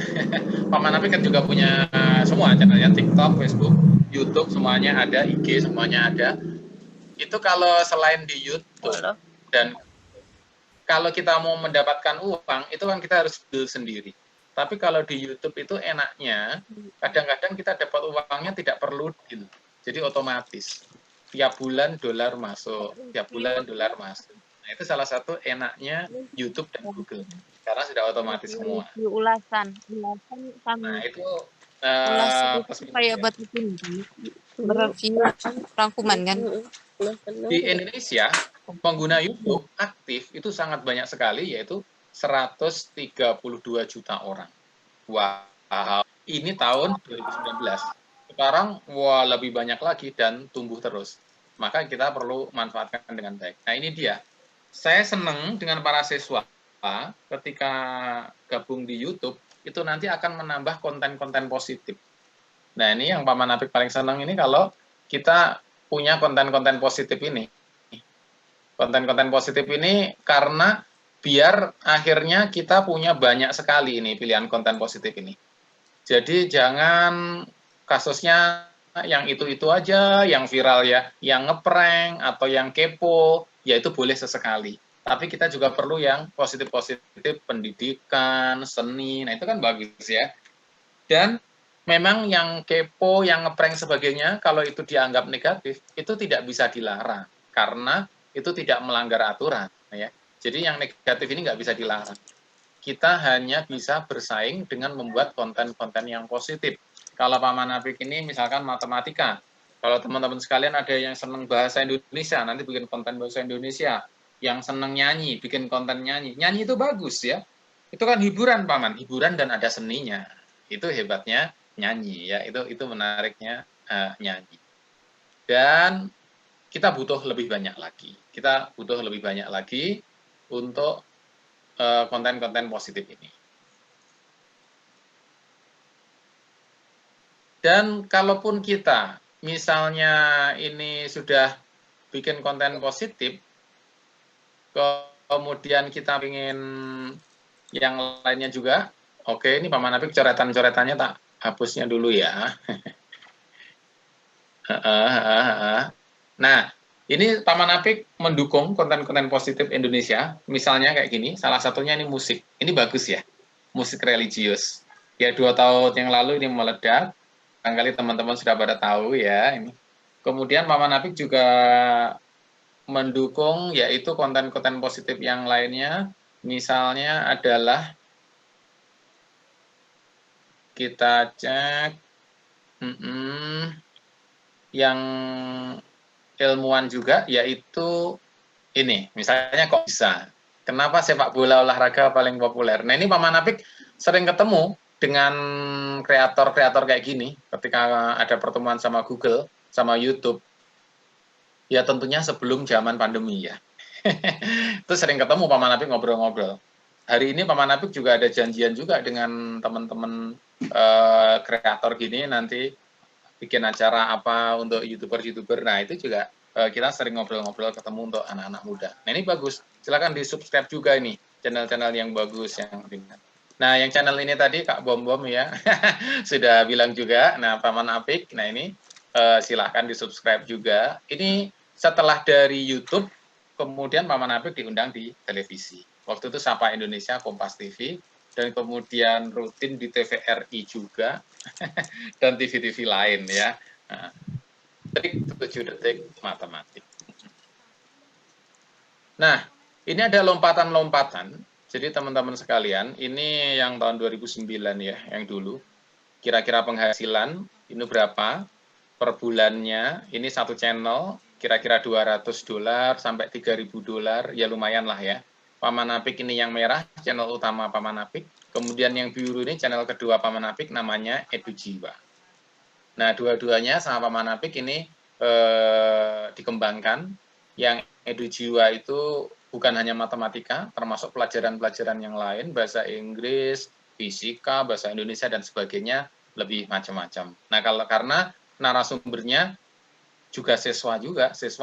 Paman Apik kan juga punya semua channelnya, TikTok, Facebook, YouTube semuanya ada, IG semuanya ada. Itu kalau selain di YouTube dan kalau kita mau mendapatkan uang itu kan kita harus build sendiri. Tapi kalau di YouTube itu enaknya kadang-kadang kita dapat uangnya tidak perlu deal. Jadi otomatis tiap bulan dolar masuk, tiap bulan dolar masuk. Nah, itu salah satu enaknya YouTube dan Google karena sudah otomatis semua. Ulasan Nah, kami itu ulasan plus itu minus kayak ya. buat review rangkuman kan. Di Indonesia pengguna YouTube aktif itu sangat banyak sekali, yaitu 132 juta orang. Wow, ini tahun 2019. Sekarang wah lebih banyak lagi dan tumbuh terus. Maka kita perlu manfaatkan dengan baik. Nah ini dia. Saya senang dengan para siswa ketika gabung di YouTube itu nanti akan menambah konten-konten positif. Nah ini yang Paman Apik paling senang ini kalau kita punya konten-konten positif ini. Konten-konten positif ini karena biar akhirnya kita punya banyak sekali ini pilihan konten positif ini. Jadi jangan kasusnya yang itu-itu aja, yang viral ya, yang ngeprank atau yang kepo, ya itu boleh sesekali. Tapi kita juga perlu yang positif-positif, pendidikan, seni, nah itu kan bagus ya. Dan memang yang kepo, yang ngeprank sebagainya, kalau itu dianggap negatif, itu tidak bisa dilarang. Karena itu tidak melanggar aturan. Ya. Jadi yang negatif ini nggak bisa dilarang. Kita hanya bisa bersaing dengan membuat konten-konten yang positif. Kalau Paman Apik ini misalkan matematika, kalau teman-teman sekalian ada yang senang bahasa Indonesia, nanti bikin konten bahasa Indonesia. Yang senang nyanyi, bikin konten nyanyi. Nyanyi itu bagus ya. Itu kan hiburan Paman, hiburan dan ada seninya. Itu hebatnya nyanyi ya. Itu menariknya nyanyi. Dan kita butuh lebih banyak lagi. Kita butuh lebih banyak lagi untuk konten-konten positif ini. Dan kalaupun kita misalnya ini sudah bikin konten positif, kemudian kita ingin yang lainnya juga, oke ini Paman Apik coretan-coretannya tak hapusnya dulu ya. Nah, ini Paman Apik mendukung konten-konten positif Indonesia, misalnya kayak gini, salah satunya ini musik. Ini bagus ya, musik religius. Ya 2 tahun yang lalu ini meledak, barangkali teman-teman sudah pada tahu ya. Ini. Kemudian Paman Apik juga mendukung yaitu konten-konten positif yang lainnya, misalnya adalah kita cek yang ilmuwan juga, yaitu ini, misalnya kok bisa. Kenapa sepak bola olahraga paling populer? Nah ini Paman Apik sering ketemu dengan kreator-kreator kayak gini, ketika ada pertemuan sama Google, sama YouTube, ya tentunya sebelum zaman pandemi ya. Itu sering ketemu Paman Apik ngobrol-ngobrol. Hari ini Paman Apik juga ada janjian juga dengan teman-teman kreator gini, nanti bikin acara apa untuk YouTuber-YouTuber. Nah itu juga kita sering ngobrol-ngobrol ketemu untuk anak-anak muda. Nah ini bagus, silakan di-subscribe juga ini, channel-channel yang bagus. Nah yang channel ini tadi Kak Bom-Bom ya, sudah bilang juga, nah Paman Apik, nah ini silahkan di-subscribe juga. Ini setelah dari YouTube, kemudian Paman Apik diundang di televisi. Waktu itu Sapa Indonesia, Kompas TV, dan kemudian rutin di TVRI juga, dan TV-TV lain ya. Nah, 7 detik matematik. Nah, ini ada lompatan-lompatan. Jadi teman-teman sekalian, ini yang tahun 2009 ya, yang dulu. Kira-kira penghasilan, ini berapa per bulannya, ini satu channel, kira-kira $200 sampai $3.000, ya lumayan lah ya. Paman Apik ini yang merah, channel utama Paman Apik. Kemudian yang biru ini channel kedua Paman Apik, namanya Edu Jiwa. Nah, dua-duanya sama Paman Apik ini dikembangkan. Yang Edu Jiwa itu bukan hanya matematika, termasuk pelajaran-pelajaran yang lain, bahasa Inggris, fisika, bahasa Indonesia, dan sebagainya, lebih macam-macam. Nah, karena narasumbernya juga siswa,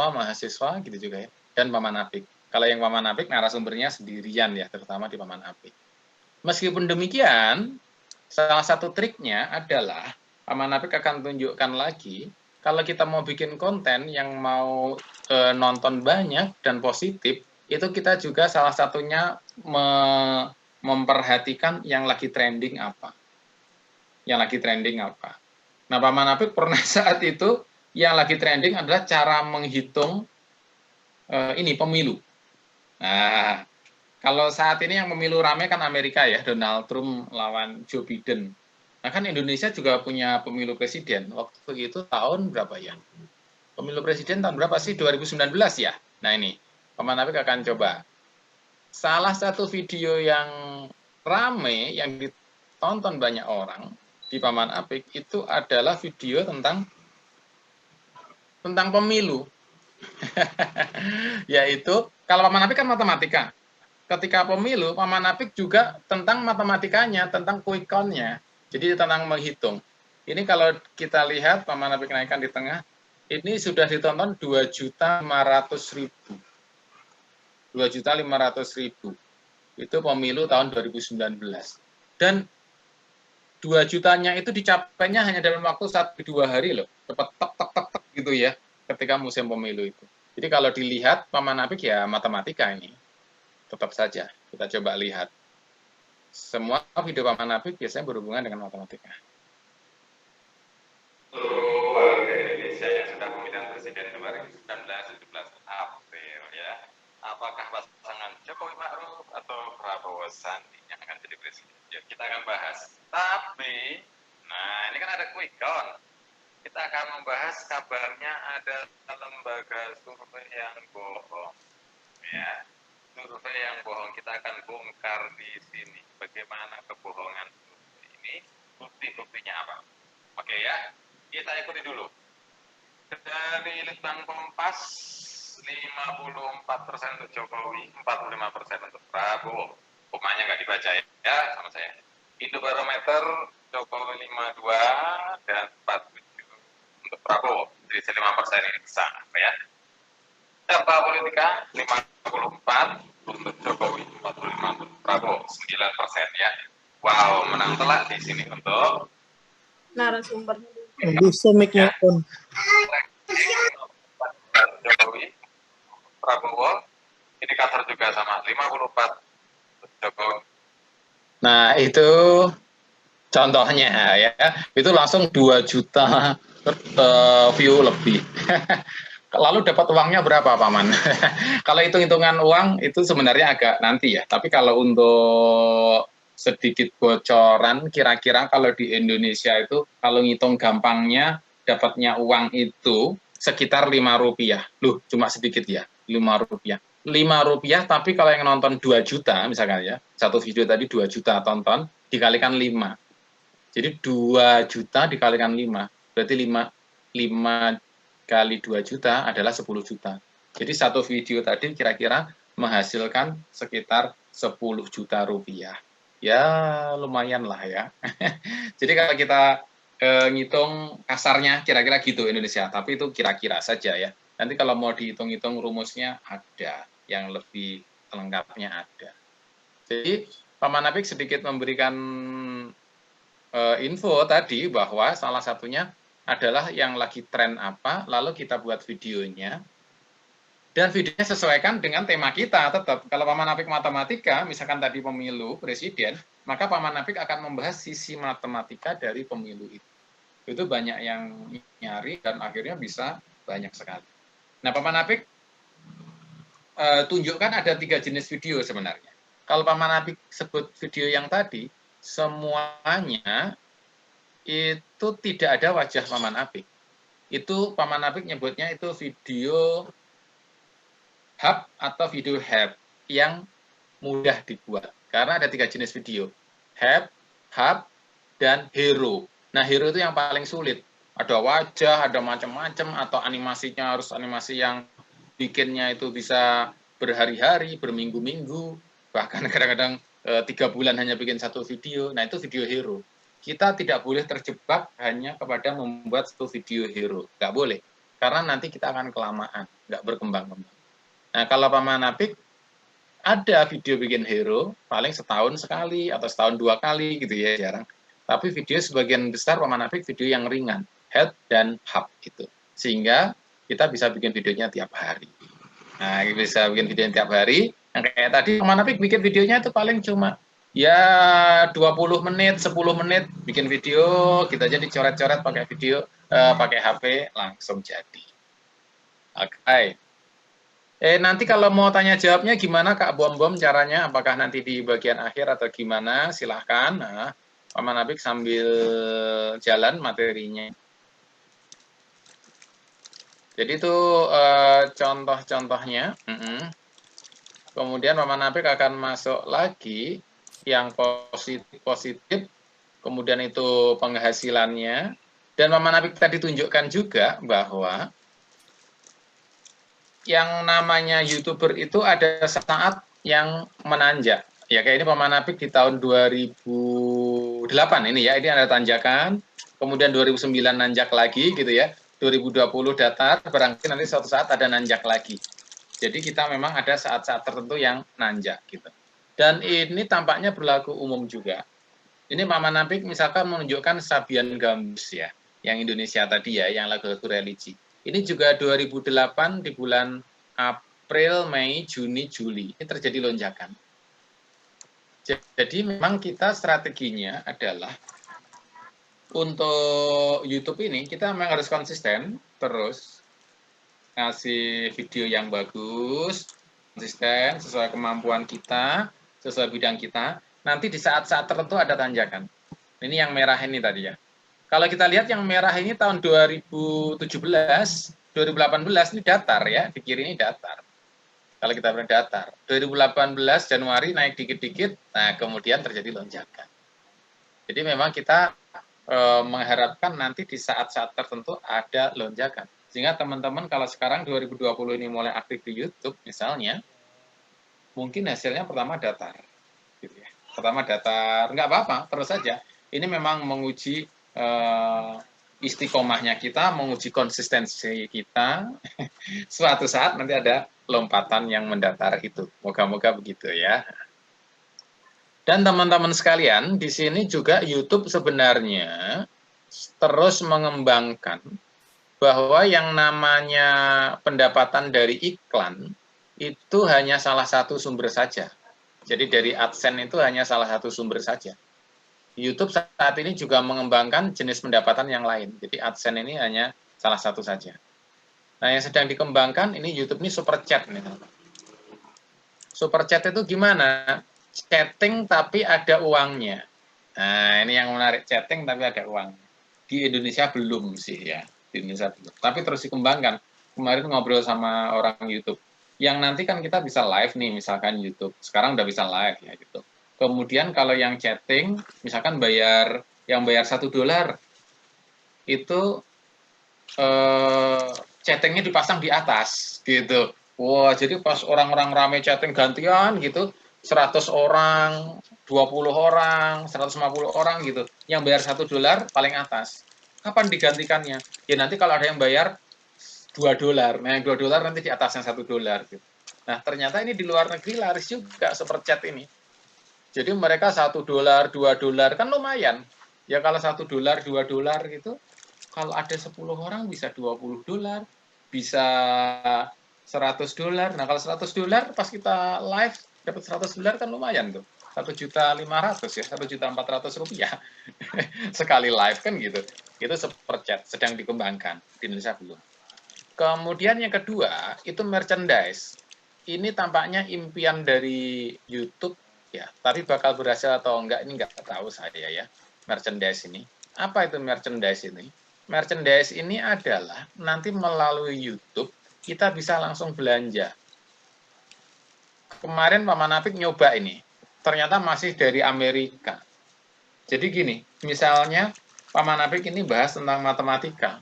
mahasiswa gitu juga ya, dan Paman Apik. Kalau yang Paman Apik narasumbernya sendirian ya, terutama di Paman Apik. Meskipun demikian, salah satu triknya adalah Paman Apik akan tunjukkan lagi, kalau kita mau bikin konten yang mau nonton banyak dan positif, itu kita juga salah satunya memperhatikan yang lagi trending apa. Yang lagi trending apa. Nah, Paman Apik pernah saat itu, yang lagi trending adalah cara menghitung ini pemilu. Nah, kalau saat ini yang pemilu rame kan Amerika ya, Donald Trump lawan Joe Biden. Nah kan Indonesia juga punya pemilu presiden. Waktu itu tahun berapa ya? Pemilu presiden tahun berapa sih? 2019 ya? Nah ini, Paman Apik akan coba. Salah satu video yang rame, yang ditonton banyak orang di Paman Apik, itu adalah video tentang pemilu. Yaitu, kalau Paman Apik kan matematika. Ketika pemilu, Paman Apik juga tentang matematikanya, tentang quick count-nya. Jadi tentang menghitung. Ini kalau kita lihat, Paman Apik naikkan di tengah, ini sudah ditonton 2.500.000. 2.500.000. Itu pemilu tahun 2019. Dan 2 jutanya itu dicapainya hanya dalam waktu 1-2 hari loh. Cepat tek gitu ya, ketika musim pemilu itu. Jadi kalau dilihat, Paman Apik ya matematika ini. Tetap saja, kita coba lihat. Semua video Paman Apik biasanya berhubungan dengan matematika. Seluruh warga Indonesia yang sudah pemilihan presiden 2019 17 April ya. Apakah pasangan Jokowi Ma'ruf atau Prabowo Sandi yang akan jadi presiden? Ya, kita akan bahas. Tapi, nah ini kan ada quick count. Kita akan membahas kabarnya ada lembaga survei yang bohong. Ya, survei yang bohong. Kita akan bongkar di sini. Bagaimana kebohongan survei ini, bukti-buktinya apa. Oke ya, kita ikuti dulu. Dari Litbang Kompas, 54% untuk Jokowi, 45% untuk Prabowo. Pokoknya nggak dibaca ya sama saya. Indobarometer, Jokowi 52 dan 47 untuk Prabowo. Jadi 5% ini besar ya. Data Politika 54 untuk Jokowi, 45 untuk Prabowo, 9% ya. Wow, menang telak di sini untuk Narasumbernya. Bisa mic-nya on. Jokowi, Prabowo, indikator juga sama 54 Jokowi. Nah itu contohnya ya, itu langsung 2 juta view lebih. Lalu dapat uangnya berapa Paman? Kalau hitung-hitungan uang itu sebenarnya agak nanti ya, tapi kalau untuk sedikit bocoran, kira-kira kalau di Indonesia itu, kalau ngitung gampangnya, dapatnya uang itu sekitar Rp5. Loh, cuma sedikit ya, Rp5. Rp5, tapi kalau yang nonton 2 juta, misalkan ya, satu video tadi 2 juta tonton, dikalikan 5. Jadi 2 juta dikalikan 5, berarti 5 kali 2 juta adalah 10 juta. Jadi satu video tadi kira-kira menghasilkan sekitar 10 juta rupiah. Ya lumayan lah ya. Jadi kalau kita ngitung kasarnya kira-kira gitu Indonesia, tapi itu kira-kira saja ya. Nanti kalau mau dihitung-hitung rumusnya ada, yang lebih lengkapnya ada. Jadi Paman Apik sedikit memberikan info tadi bahwa salah satunya adalah yang lagi tren apa, lalu kita buat videonya, dan videonya sesuaikan dengan tema kita tetap. Kalau Paman Apik matematika, misalkan tadi pemilu presiden, maka Paman Apik akan membahas sisi matematika dari pemilu itu. Itu banyak yang nyari dan akhirnya bisa banyak sekali. Nah, Paman Apik tunjukkan ada 3 jenis video sebenarnya. Kalau Paman Apik sebut video yang tadi, semuanya itu tidak ada wajah Paman Apik. Itu Paman Apik nyebutnya itu video hub atau video help yang mudah dibuat. Karena ada 3 jenis video. Help, hub, dan hero. Nah, hero itu yang paling sulit. Ada wajah, ada macam-macam, atau animasinya harus animasi yang bikinnya itu bisa berhari-hari, berminggu-minggu, bahkan kadang-kadang 3 bulan hanya bikin satu video. Nah, itu video hero. Kita tidak boleh terjebak hanya kepada membuat satu video hero. Nggak boleh. Karena nanti kita akan kelamaan, nggak berkembang-kembang. Nah, kalau Paman Apik Ada video bikin hero paling setahun sekali atau setahun 2 kali gitu ya, jarang. Tapi video sebagian besar Paman Apik video yang ringan, head dan hub gitu. Sehingga kita bisa bikin videonya tiap hari. Nah, bisa bikin videonya tiap hari. Yang kayak tadi Paman Apik bikin videonya itu paling cuma ya 20 menit, 10 menit bikin video, kita aja dicoret-coret pakai video, pakai HP langsung jadi. Oke. Nanti kalau mau tanya jawabnya gimana Kak Bom caranya? Apakah nanti di bagian akhir atau gimana? Silahkan. Nah, Paman Apik sambil jalan materinya. Jadi itu contoh-contohnya. Kemudian Paman Apik akan masuk lagi yang positif, kemudian itu penghasilannya. Dan Paman Apik tadi tunjukkan juga bahwa yang namanya YouTuber itu ada saat yang menanjak. Ya kayak ini Paman Apik di tahun 2008 ini ya, ini ada tanjakan, kemudian 2009 nanjak lagi gitu ya, 2020 datar, barangkali nanti suatu saat ada nanjak lagi. Jadi kita memang ada saat-saat tertentu yang nanjak gitu. Dan ini tampaknya berlaku umum juga. Ini Paman Apik misalkan menunjukkan Sabian Gambus ya, yang Indonesia tadi ya, yang lagu-lagu religi. Ini juga 2008 di bulan April, Mei, Juni, Juli. Ini terjadi lonjakan. Jadi memang kita strateginya adalah untuk YouTube ini kita memang harus konsisten terus ngasih video yang bagus, konsisten sesuai kemampuan kita, sesuai bidang kita. Nanti di saat-saat tertentu ada tanjakan. Ini yang merah ini tadi ya. Kalau kita lihat yang merah ini tahun 2017, 2018 ini datar ya, di kiri ini datar. Kalau kita bilang datar, 2018 Januari naik dikit-dikit, nah kemudian terjadi lonjakan. Jadi memang kita mengharapkan nanti di saat-saat tertentu ada lonjakan. Sehingga teman-teman kalau sekarang 2020 ini mulai aktif di YouTube misalnya, mungkin hasilnya pertama datar. Gitu ya. Pertama datar, nggak apa-apa, terus saja. Ini memang menguji istiqomahnya kita, menguji konsistensi kita. Suatu saat nanti ada lompatan yang mendatar itu. Moga-moga begitu ya. Dan teman-teman sekalian, di sini juga YouTube sebenarnya terus mengembangkan bahwa yang namanya pendapatan dari iklan itu hanya salah satu sumber saja. Jadi dari AdSense itu hanya salah satu sumber saja. YouTube saat ini juga mengembangkan jenis pendapatan yang lain. Jadi AdSense ini hanya salah satu saja. Nah, yang sedang dikembangkan ini YouTube ini super chat. Super chat itu gimana? Chatting tapi ada uangnya. Nah, ini yang menarik. Chatting tapi ada uang. Di Indonesia belum sih ya. Di Indonesia belum. Tapi terus dikembangkan. Kemarin ngobrol sama orang YouTube. Yang nanti kan kita bisa live nih, misalkan YouTube. Sekarang udah bisa live ya gitu. Kemudian kalau yang chatting, misalkan yang bayar $1 itu chattingnya dipasang di atas gitu. Wah, jadi pas orang-orang rame chatting gantian gitu, 100 orang, 20 orang, 150 orang gitu, yang bayar $1 paling atas. Kapan digantikannya? Ya nanti kalau ada yang bayar $2, nah yang $2 nanti di atasnya $1 gitu. Nah ternyata ini di luar negeri laris juga super chat ini. Jadi mereka $1, $2 kan lumayan. Ya kalau $1, $2 gitu, kalau ada 10 orang bisa $20, bisa $100. Nah kalau $100 pas kita live dapat $100 kan lumayan tuh. 1.500.000 ya, 1.400.000 rupiah sekali live kan gitu. Itu super chat sedang dikembangkan di Indonesia belum. Kemudian yang kedua itu merchandise. Ini tampaknya impian dari YouTube. Ya, tapi bakal berhasil atau enggak ini enggak tahu saya ya. Merchandise ini. Apa itu merchandise ini? Merchandise ini adalah nanti melalui YouTube kita bisa langsung belanja. Kemarin Paman Apik nyoba ini. Ternyata masih dari Amerika. Jadi gini, misalnya Paman Apik ini bahas tentang matematika.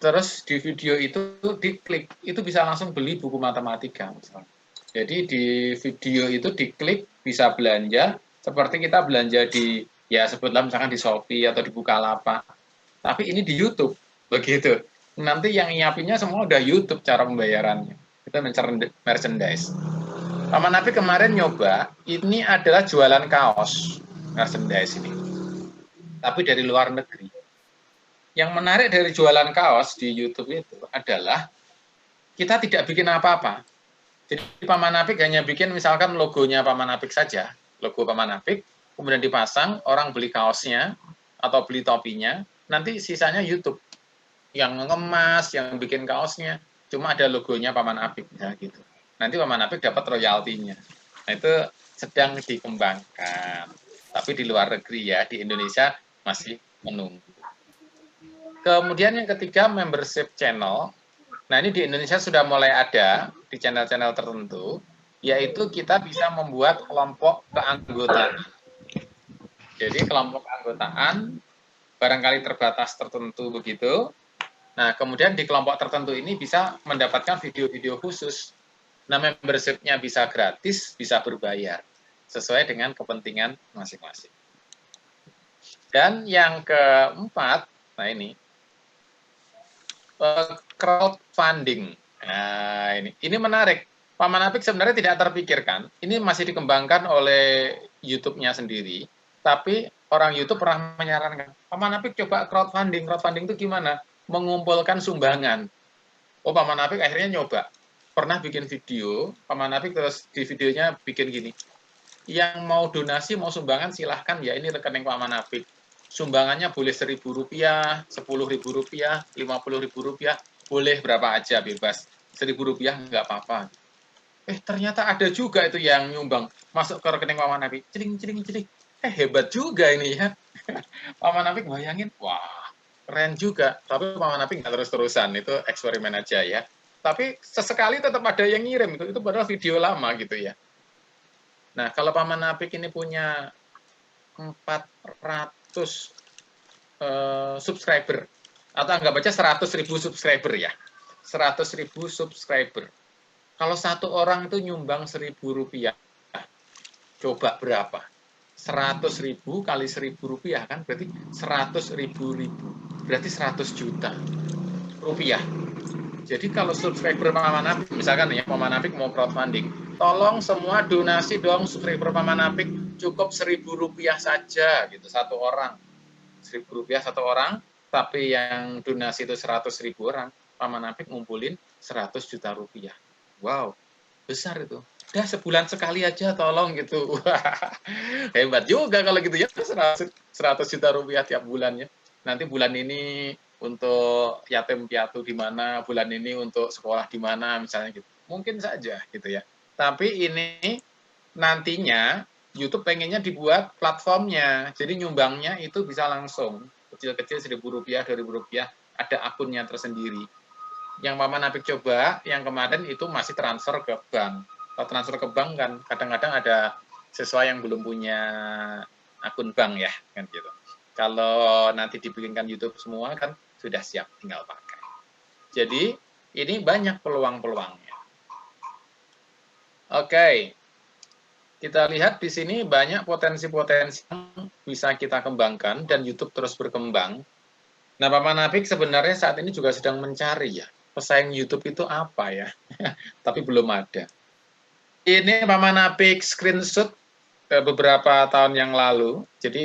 Terus di video itu diklik, itu bisa langsung beli buku matematika misalnya. Jadi di video itu diklik, bisa belanja, seperti kita belanja di, ya sebutlah misalkan di Shopee atau di Bukalapak. Tapi ini di YouTube, begitu. Nanti yang nyiapinnya semua udah YouTube cara pembayarannya. Itu merchandise. Paman Apik kemarin nyoba, ini adalah jualan kaos, merchandise ini. Tapi dari luar negeri. Yang menarik dari jualan kaos di YouTube itu adalah kita tidak bikin apa-apa. Jadi Paman Apik hanya bikin misalkan logonya Paman Apik saja, logo Paman Apik, kemudian dipasang, orang beli kaosnya atau beli topinya, nanti sisanya YouTube. Yang ngemas, yang bikin kaosnya, cuma ada logonya Paman Apik, ya gitu. Nanti Paman Apik dapat royaltinya. Nah, itu sedang dikembangkan. Tapi di luar negeri ya, di Indonesia masih menunggu. Kemudian yang ketiga, membership channel. Nah, ini di Indonesia sudah mulai ada di channel-channel tertentu, yaitu kita bisa membuat kelompok keanggotaan. Jadi kelompok keanggotaan barangkali terbatas tertentu begitu. Nah, kemudian di kelompok tertentu ini bisa mendapatkan video-video khusus. Nah, membership-nya bisa gratis, bisa berbayar, sesuai dengan kepentingan masing-masing. Dan yang keempat, nah ini, crowdfunding. Nah, ini menarik. Paman Apik sebenarnya tidak terpikirkan, ini masih dikembangkan oleh YouTube-nya sendiri, tapi orang YouTube pernah menyarankan, Paman Apik coba crowdfunding. Crowdfunding itu gimana? Mengumpulkan sumbangan. Oh, Paman Apik akhirnya nyoba. Pernah bikin video, Paman Apik terus di videonya bikin gini, yang mau donasi, mau sumbangan silahkan ya, ini rekening Paman Apik. Sumbangannya boleh Rp1.000, Rp10.000, Rp50.000, boleh berapa aja, bebas. Rp1.000 nggak apa-apa. Ternyata ada juga itu yang nyumbang, masuk ke rekening Paman Apik. Celing. Hebat juga ini ya. Paman Apik bayangin, wah, keren juga. Tapi Paman Apik nggak terus-terusan, itu eksperimen aja ya. Tapi sesekali tetap ada yang ngirim, itu padahal video lama gitu ya. Nah, kalau Paman Apik ini punya 400 subscriber, atau anggap aja 100.000 subscriber ya. 100.000 subscriber. Kalau satu orang itu nyumbang Rp1.000, coba berapa? 100.000 kali Rp1.000 kan berarti 100.000, berarti 100 juta rupiah. Jadi kalau subscriber Paman Apik, misalkan ya Paman Apik mau crowdfunding, tolong semua donasi dong subscriber Paman Apik, cukup Rp1.000 saja gitu satu orang. Rp1.000 satu orang, tapi yang donasi itu 100.000 orang, Paman Apik ngumpulin 100 juta rupiah. Wow, besar itu. Udah sebulan sekali aja tolong gitu. Wah, hebat juga kalau gitu ya, 100 juta rupiah tiap bulannya. Nanti bulan ini untuk yatim piatu di mana, bulan ini untuk sekolah di mana, misalnya gitu. Mungkin saja gitu ya. Tapi ini nantinya YouTube pengennya dibuat platformnya, jadi nyumbangnya itu bisa langsung, kecil-kecil Rp1.000, Rp2.000, ada akunnya tersendiri. Yang Paman Apik coba, yang kemarin itu masih transfer ke bank. Kalau transfer ke bank kan, kadang-kadang ada siswa yang belum punya akun bank ya, kan gitu. Kalau nanti dibikinkan YouTube semua kan sudah siap, tinggal pakai. Jadi ini banyak peluang-peluangnya. Oke, kita lihat di sini banyak potensi-potensi yang bisa kita kembangkan dan YouTube terus berkembang. Nah, Paman Apik sebenarnya saat ini juga sedang mencari ya, pesaing YouTube itu apa ya, tapi belum ada. Ini Paman Apik screenshot beberapa tahun yang lalu. Jadi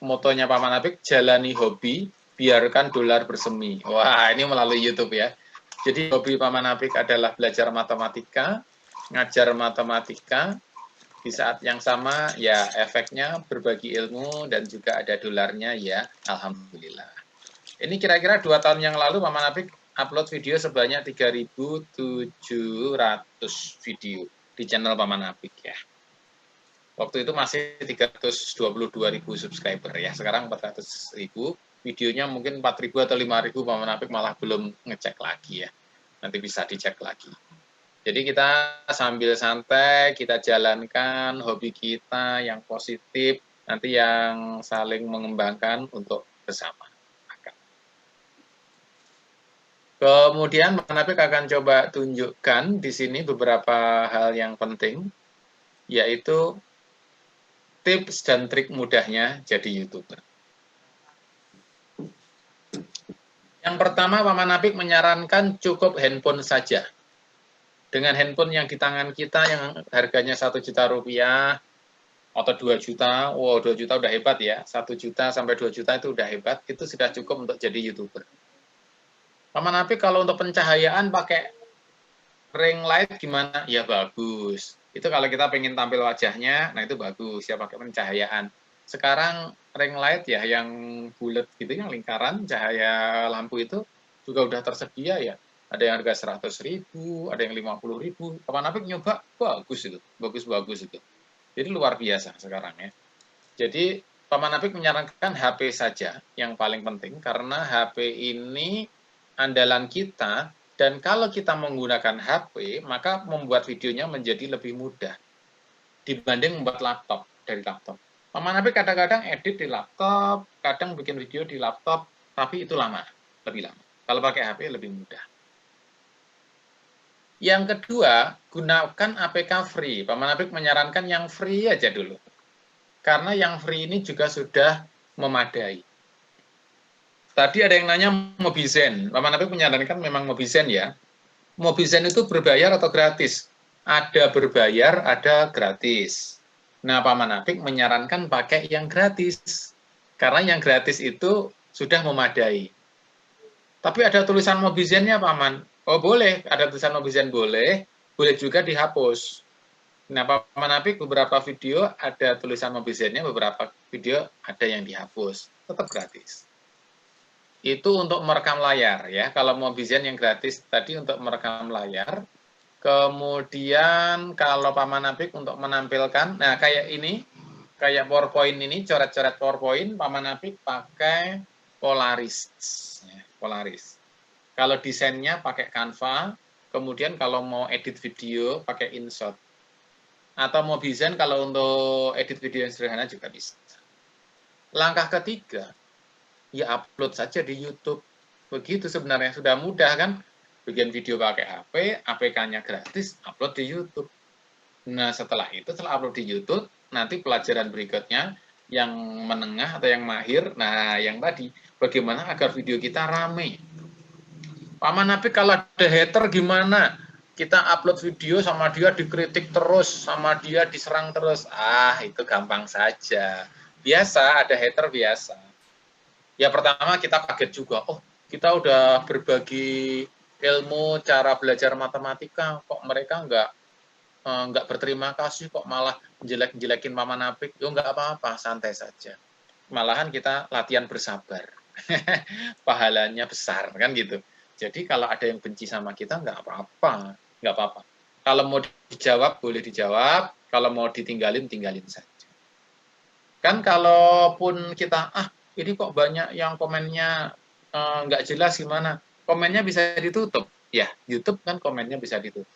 motonya Paman Apik, jalani hobi, biarkan dolar bersemi. Wah, ini melalui YouTube ya. Jadi hobi Paman Apik adalah belajar matematika, ngajar matematika. Di saat yang sama ya efeknya berbagi ilmu dan juga ada dolarnya ya, alhamdulillah. Ini kira-kira 2 tahun yang lalu Paman Apik upload video sebanyak 3.700 video di channel Paman Apik ya. Waktu itu masih 322.000 subscriber ya, sekarang 400.000. Videonya mungkin 4.000 atau 5.000, Paman Apik malah belum ngecek lagi ya. Nanti bisa dicek lagi. Jadi kita sambil santai, kita jalankan hobi kita yang positif, nanti yang saling mengembangkan untuk bersama. Kemudian Paman Apik akan coba tunjukkan di sini beberapa hal yang penting, yaitu tips dan trik mudahnya jadi YouTuber. Yang pertama, Paman Apik menyarankan cukup handphone saja. dengan handphone yang di tangan kita yang harganya 1 juta rupiah atau 2 juta, wow 2 juta udah hebat ya, 1 juta sampai 2 juta itu udah hebat, itu sudah cukup untuk jadi YouTuber. Paman Apik kalau untuk pencahayaan pakai ring light gimana? Ya bagus. Itu kalau kita pengen tampil wajahnya, nah itu bagus ya pakai pencahayaan. Sekarang ring light ya yang bulat gitu, yang lingkaran cahaya lampu itu juga udah tersedia ya. Ada yang harga 100.000, ada yang 50.000. Paman Apik nyoba, bagus itu, bagus-bagus itu. Jadi luar biasa sekarang ya. Jadi Paman Apik menyarankan HP saja yang paling penting karena HP ini andalan kita dan kalau kita menggunakan HP maka membuat videonya menjadi lebih mudah dibanding membuat laptop dari laptop. Paman Apik kadang-kadang edit di laptop, kadang bikin video di laptop, tapi itu lama, lebih lama. Kalau pakai HP lebih mudah. Yang kedua, gunakan APK free. Paman Apik menyarankan yang free aja dulu. Karena yang free ini juga sudah memadai. Tadi ada yang nanya Mobizen. Paman Apik menyarankan memang Mobizen ya. Mobizen itu berbayar atau gratis? Ada berbayar, ada gratis. Nah, Paman Apik menyarankan pakai yang gratis. Karena yang gratis itu sudah memadai. Tapi ada tulisan Mobizennya, Paman. Oh boleh, ada tulisan Mobizen boleh juga dihapus. Nah, Paman Apik beberapa video ada tulisan Mobizennya, beberapa video ada yang dihapus, tetap gratis. Itu untuk merekam layar ya, kalau Mobizen yang gratis tadi untuk merekam layar. Kemudian kalau Paman Apik untuk menampilkan, nah kayak ini, kayak PowerPoint ini, coret-coret PowerPoint, Paman Apik pakai Polaris. Ya, Polaris. Kalau desainnya pakai Canva, kemudian kalau mau edit video pakai InShot. Atau Mobizen kalau untuk edit video yang sederhana juga bisa. Langkah ketiga, ya upload saja di YouTube. Begitu sebenarnya, sudah mudah kan? Bikin video pakai HP, APK-nya gratis, upload di YouTube. Nah setelah itu, setelah upload di YouTube, nanti pelajaran berikutnya, yang menengah atau yang mahir, nah yang tadi, bagaimana agar video kita rame. Paman Apik kalau ada hater gimana? Kita upload video sama dia dikritik terus, sama dia diserang terus. Ah, itu gampang saja. Biasa, ada hater biasa. Ya pertama kita kaget juga. Oh, kita udah berbagi ilmu cara belajar matematika, kok mereka nggak berterima kasih, kok malah jelek-jelekin Paman Apik. Yo nggak apa-apa, santai saja. Malahan kita latihan bersabar. Pahalanya besar, kan gitu. Jadi kalau ada yang benci sama kita, nggak apa-apa. Kalau mau dijawab, boleh dijawab. Kalau mau ditinggalin, tinggalin saja. Kan kalaupun kita, ini kok banyak yang komennya nggak jelas gimana. Komennya bisa ditutup. Ya, YouTube kan komennya bisa ditutup.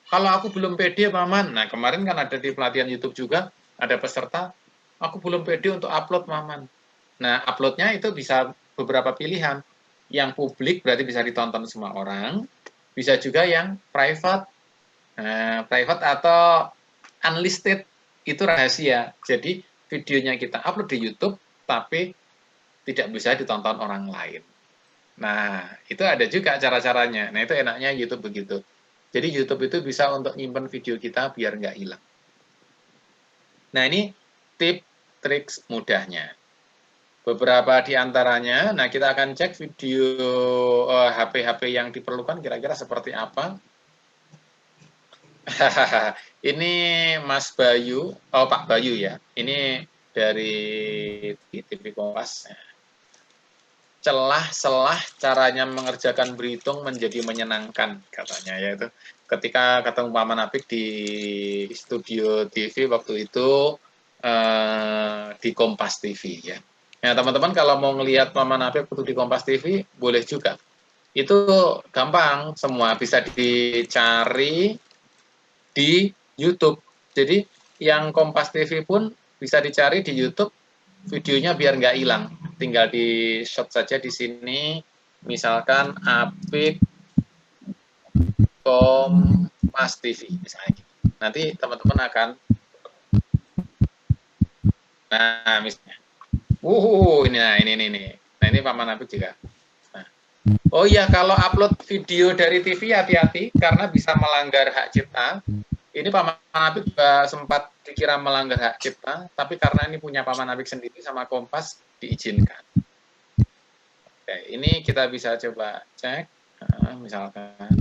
Kalau aku belum pede, Paman. Nah, kemarin kan ada di pelatihan YouTube juga, ada peserta, aku belum pede untuk upload, Paman. Nah, uploadnya itu bisa beberapa pilihan. Yang publik berarti bisa ditonton semua orang, bisa juga yang private. Private atau unlisted itu rahasia. Jadi videonya kita upload di YouTube, tapi tidak bisa ditonton orang lain. Nah, itu ada juga cara-caranya. Nah, itu enaknya YouTube begitu. Jadi YouTube itu bisa untuk nyimpen video kita biar nggak hilang. Nah, ini trik mudahnya. Beberapa di antaranya, nah kita akan cek video HP-HP yang diperlukan kira-kira seperti apa. Ini Mas Bayu, Pak Bayu ya, ini dari TV Kompas. Celah-celah caranya mengerjakan berhitung menjadi menyenangkan, katanya, yaitu ketika ketemu Paman Apik di studio TV waktu itu di Kompas TV ya. Nah, teman-teman kalau mau ngelihat Paman Apik waktu di Kompas TV, boleh juga. Itu gampang, semua bisa dicari di YouTube. Jadi yang Kompas TV pun bisa dicari di YouTube, videonya biar nggak hilang. Tinggal di shot saja di sini, misalkan Apik Kompas TV, misalnya. Nanti teman-teman akan, nah misalnya, ini. Nah ini Paman Apik juga. Nah, Oh iya, kalau upload video dari TV hati-hati karena bisa melanggar hak cipta. Ini Paman Apik juga sempat dikira melanggar hak cipta, tapi karena ini punya Paman Apik sendiri sama Kompas diizinkan. Oke, ini kita bisa coba cek, misalkan.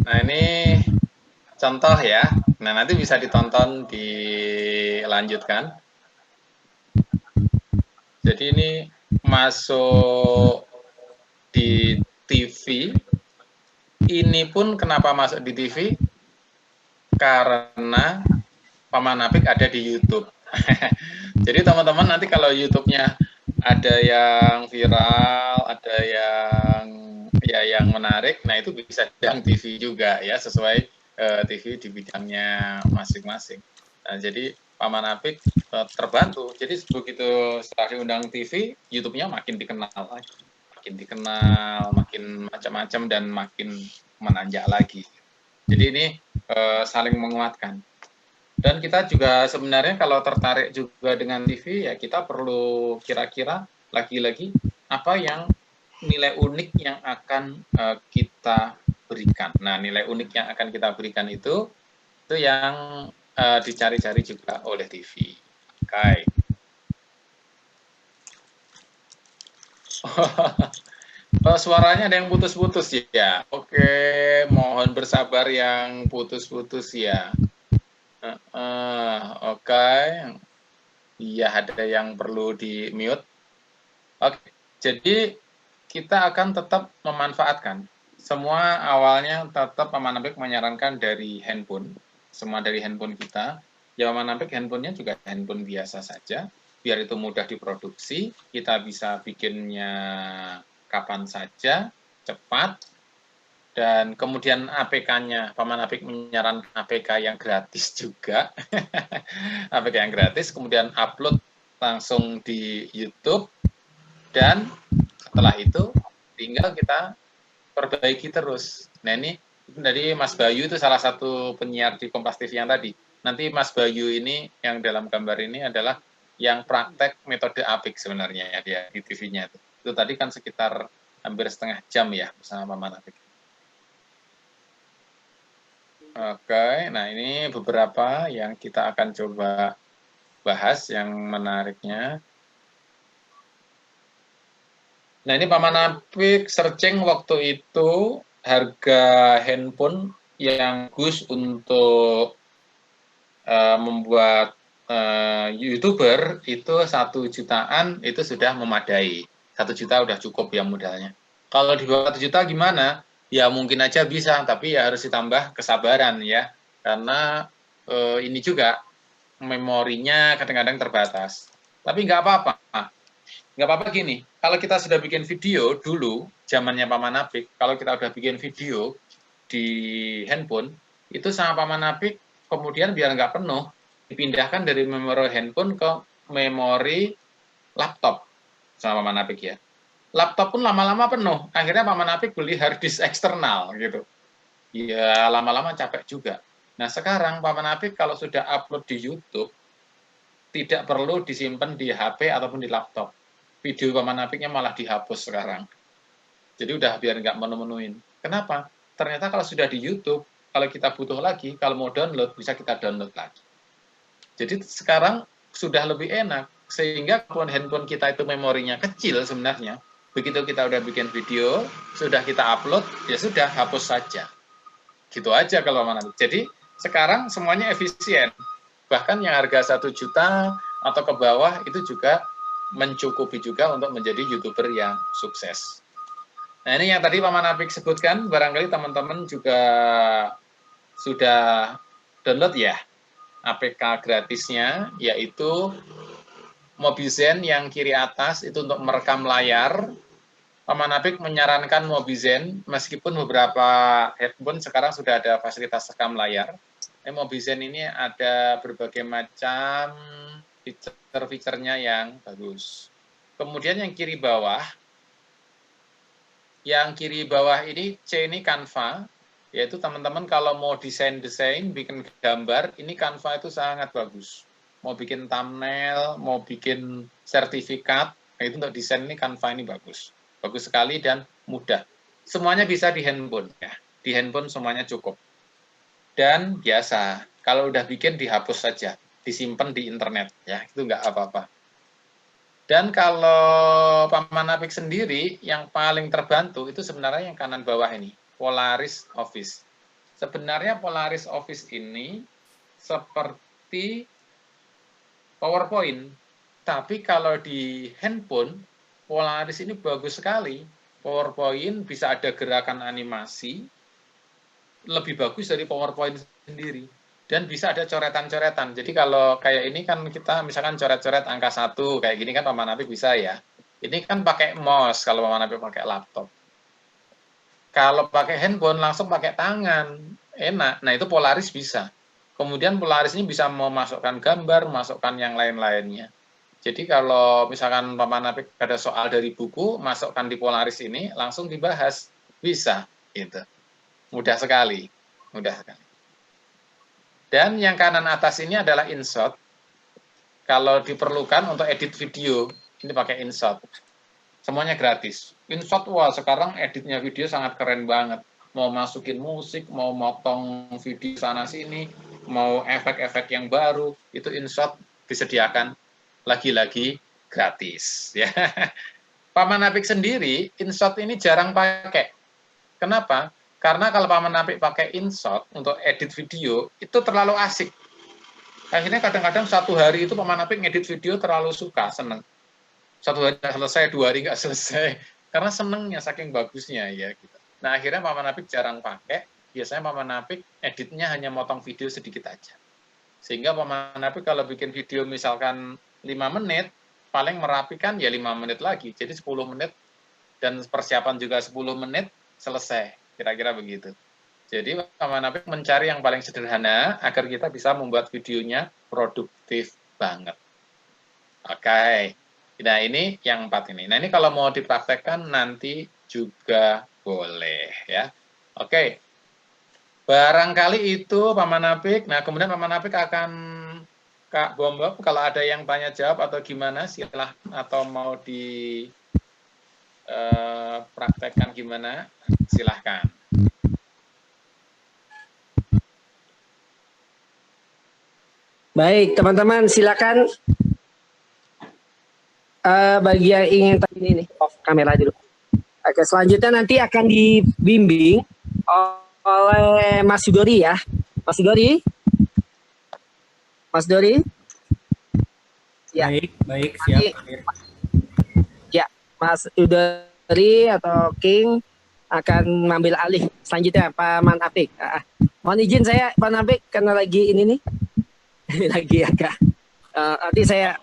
Nah, ini contoh ya. Nah, nanti bisa ditonton, dilanjutkan. Jadi ini masuk di TV. Ini pun kenapa masuk di TV? Karena Paman Apik ada di YouTube. Jadi teman-teman nanti kalau YouTube-nya ada yang viral, ada yang menarik, nah itu bisa yang TV juga ya, sesuai TV di bidangnya masing-masing. Nah, jadi Paman Apik terbantu. Jadi begitu setelah diundang TV, YouTube-nya makin dikenal lagi, makin macam-macam dan makin menanjak lagi. Jadi ini saling menguatkan. Dan kita juga sebenarnya kalau tertarik juga dengan TV, ya kita perlu kira-kira lagi-lagi apa yang nilai unik yang akan kita berikan. Nah, nilai unik yang akan kita berikan itu yang dicari-cari juga oleh TV. Oke. Oh, suaranya ada yang putus-putus ya. Oke, mohon bersabar yang putus-putus ya. Oke. Iya, ada yang perlu di mute. Oke, jadi kita akan tetap memanfaatkan. Semua awalnya tetap Paman Apik menyarankan dari handphone. Semua dari handphone kita. Ya, Paman Apik handphonenya juga handphone biasa saja. Biar itu mudah diproduksi, kita bisa bikinnya kapan saja, cepat, dan kemudian APK-nya, Paman Apik menyarankan APK yang gratis juga. APK yang gratis, kemudian upload langsung di YouTube, dan setelah itu tinggal kita perbaiki terus. Nah, ini dari Mas Bayu itu salah satu penyiar di Kompas TV yang tadi. Nanti Mas Bayu ini yang dalam gambar ini adalah yang praktek metode Apik sebenarnya ya, dia di TV-nya itu. Itu tadi kan sekitar hampir setengah jam ya bersama Paman Apik. Oke, nah ini beberapa yang kita akan coba bahas yang menariknya. Nah, ini Paman Apik searching waktu itu harga handphone yang bagus untuk membuat YouTuber itu 1 jutaan itu sudah memadai. 1 juta udah cukup ya modalnya. Kalau di bawah 1 juta gimana? Ya mungkin aja bisa, tapi ya harus ditambah kesabaran ya. Karena ini juga memorinya kadang-kadang terbatas. Tapi nggak apa-apa. Nggak apa-apa gini, kalau kita sudah bikin video dulu, zamannya Paman Apik, kalau kita udah bikin video, di handphone, itu sama Paman Apik, kemudian biar nggak penuh, dipindahkan dari memori handphone ke memori laptop sama Paman Apik ya. Laptop pun lama-lama penuh, akhirnya Paman Apik beli hard disk eksternal gitu. Ya lama-lama capek juga. Nah sekarang Paman Apik kalau sudah upload di YouTube, tidak perlu disimpan di HP ataupun di laptop. Video Paman Apiknya malah dihapus sekarang. Jadi udah biar nggak menu-menuin. Kenapa? Ternyata kalau sudah di YouTube, kalau kita butuh lagi, kalau mau download, bisa kita download lagi. Jadi sekarang sudah lebih enak, sehingga kalau handphone kita itu memorinya kecil sebenarnya, begitu kita udah bikin video, sudah kita upload, ya sudah, hapus saja. Gitu aja kalau Paman Apik. Jadi sekarang semuanya efisien. Bahkan yang harga 1 juta atau ke bawah itu juga mencukupi juga untuk menjadi YouTuber yang sukses. Nah ini yang tadi Paman Apik sebutkan, barangkali teman-teman juga sudah download ya APK gratisnya, yaitu Mobizen yang kiri atas itu untuk merekam layar. Paman Apik menyarankan Mobizen, meskipun beberapa handphone sekarang sudah ada fasilitas rekam layar. Mobizen ini ada berbagai macam fitur-fiturnya yang bagus. Kemudian yang kiri bawah ini C ini Canva, yaitu teman-teman kalau mau desain-desain, bikin gambar, ini Canva itu sangat bagus. Mau bikin thumbnail, mau bikin sertifikat, itu untuk desain ini Canva ini bagus. Bagus sekali dan mudah. Semuanya bisa di handphone, ya. Di handphone semuanya cukup. Dan biasa, kalau udah bikin dihapus saja, disimpan di internet, ya, itu nggak apa-apa. Dan kalau Paman Apik sendiri, yang paling terbantu itu sebenarnya yang kanan bawah ini, Polaris Office. Sebenarnya Polaris Office ini seperti PowerPoint, tapi kalau di handphone, Polaris ini bagus sekali. PowerPoint bisa ada gerakan animasi, lebih bagus dari PowerPoint sendiri. Dan bisa ada coretan-coretan. Jadi kalau kayak ini kan kita misalkan coret-coret angka 1, kayak gini kan Paman Apik bisa ya. Ini kan pakai mouse kalau Paman Apik pakai laptop. Kalau pakai handphone langsung pakai tangan, enak. Nah itu Polaris bisa. Kemudian Polaris ini bisa memasukkan gambar, masukkan yang lain-lainnya. Jadi kalau misalkan Paman Apik ada soal dari buku, masukkan di Polaris ini, langsung dibahas. Bisa, gitu. Mudah sekali. Mudah sekali. Dan yang kanan atas ini adalah InShot. Kalau diperlukan untuk edit video, ini pakai InShot. Semuanya gratis. InShot, wah sekarang editnya video sangat keren banget. Mau masukin musik, mau motong video sana-sini, mau efek-efek yang baru, itu InShot disediakan lagi-lagi gratis. Ya. Paman Apik sendiri, InShot ini jarang pakai. Kenapa? Karena kalau Paman Apik pakai InShot untuk edit video, itu terlalu asik. Akhirnya kadang-kadang 1 hari itu Paman Apik ngedit video terlalu suka, seneng. 1 hari nggak selesai, 2 hari nggak selesai. Karena senengnya, saking bagusnya ya. Gitu. Nah akhirnya Paman Apik jarang pakai, biasanya Paman Apik editnya hanya motong video sedikit aja. Sehingga Paman Apik kalau bikin video misalkan 5 menit, paling merapikan ya 5 menit lagi. Jadi 10 menit, dan persiapan juga 10 menit, selesai. Kira-kira begitu. Jadi Paman Apik mencari yang paling sederhana agar kita bisa membuat videonya produktif banget. Oke. Nah ini yang 4 ini. Nah ini kalau mau dipraktekkan nanti juga boleh ya. Oke. Barangkali itu Paman Apik. Nah kemudian Paman Apik akan Kak Bombob kalau ada yang tanya jawab atau gimana silahkan, atau mau di praktekkan gimana, silahkan. Baik, teman-teman silakan bagi yang ingin tanya ini off kamera dulu. Oke, selanjutnya nanti akan dibimbing oleh Mas Sudori ya. Mas Sudori? Mas Dori? Ya. Baik, siap. Ya, Mas Udari atau King akan mengambil alih selanjutnya Paman Apik. Mohon izin saya Paman Apik karena lagi ini nih lagi agak nanti saya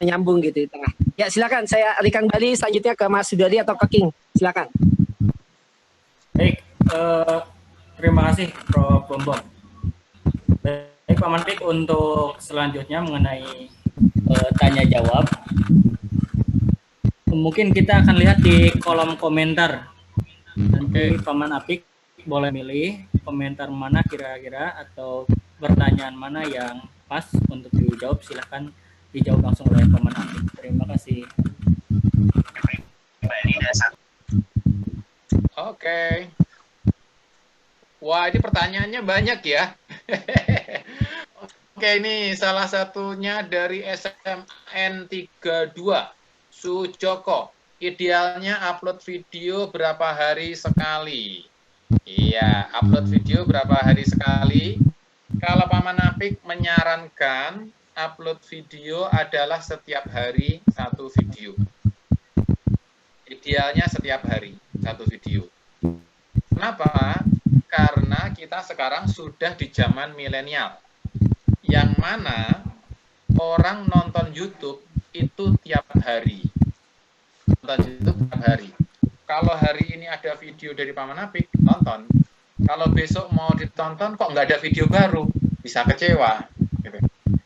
menyambung gitu di tengah. Ya silakan saya alihkan kembali selanjutnya ke Mas Udari atau ke King. Silakan. Baik, Terima kasih Prof. Bombom. Baik Pak Manpik, untuk selanjutnya mengenai tanya jawab, mungkin kita akan lihat di kolom komentar. Nanti Paman Apik boleh milih komentar mana kira-kira atau pertanyaan mana yang pas untuk dijawab. Silahkan dijawab langsung oleh Paman Apik. Terima kasih. Oke. Wah, ini pertanyaannya banyak ya. Oke, ini salah satunya dari SMN 32, Sujoko. Idealnya upload video berapa hari sekali? Iya, upload video berapa hari sekali? Kalau Paman Apik menyarankan upload video adalah setiap hari satu video. Idealnya setiap hari satu video. Kenapa? Karena kita sekarang sudah di zaman milenial, yang mana orang nonton YouTube itu tiap hari. Nonton YouTube tiap hari. Kalau hari ini ada video dari Paman Apik, tonton. Kalau besok mau ditonton, kok nggak ada video baru, bisa kecewa. Gitu.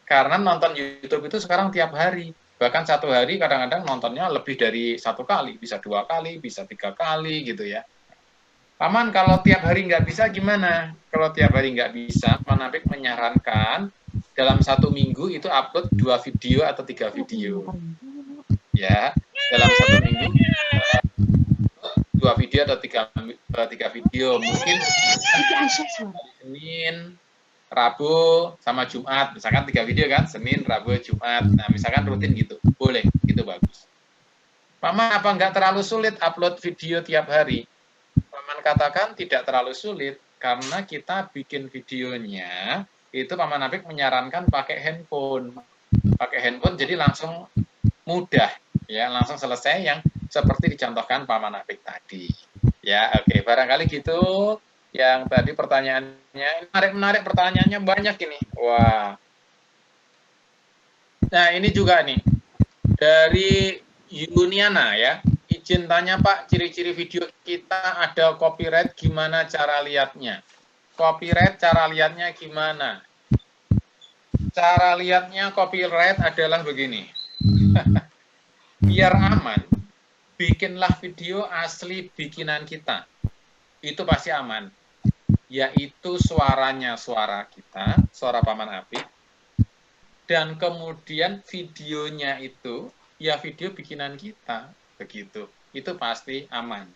Karena nonton YouTube itu sekarang tiap hari. Bahkan satu hari kadang-kadang nontonnya lebih dari 1 kali, bisa 2 kali, bisa 3 kali gitu ya. Paman, kalau tiap hari nggak bisa gimana? Kalau tiap hari nggak bisa, Paman Apik menyarankan dalam 1 minggu itu upload 2 video atau 3 video. Ya, dalam 1 minggu 2 video atau 3 video. Mungkin Senin, Rabu, sama Jumat. Misalkan 3 video kan, Senin, Rabu, Jumat. Nah, misalkan rutin gitu. Boleh, itu bagus. Paman, apa nggak terlalu sulit upload video tiap hari? Paman katakan tidak terlalu sulit, karena kita bikin videonya, itu Paman Apik menyarankan pakai handphone. Pakai handphone jadi langsung mudah, ya, langsung selesai yang seperti dicontohkan Paman Apik tadi. Ya, oke, barangkali gitu yang tadi pertanyaannya. Menarik pertanyaannya banyak ini. Wah. Nah, ini juga nih, dari Yuniana ya. Izin tanya Pak, ciri-ciri video kita ada copyright, gimana cara lihatnya? Copyright, cara lihatnya gimana? Cara lihatnya copyright adalah begini. Biar aman, bikinlah video asli bikinan kita. Itu pasti aman. Yaitu suaranya suara kita, suara Paman Apik. Dan kemudian videonya itu, ya video bikinan kita. Begitu. Itu pasti aman.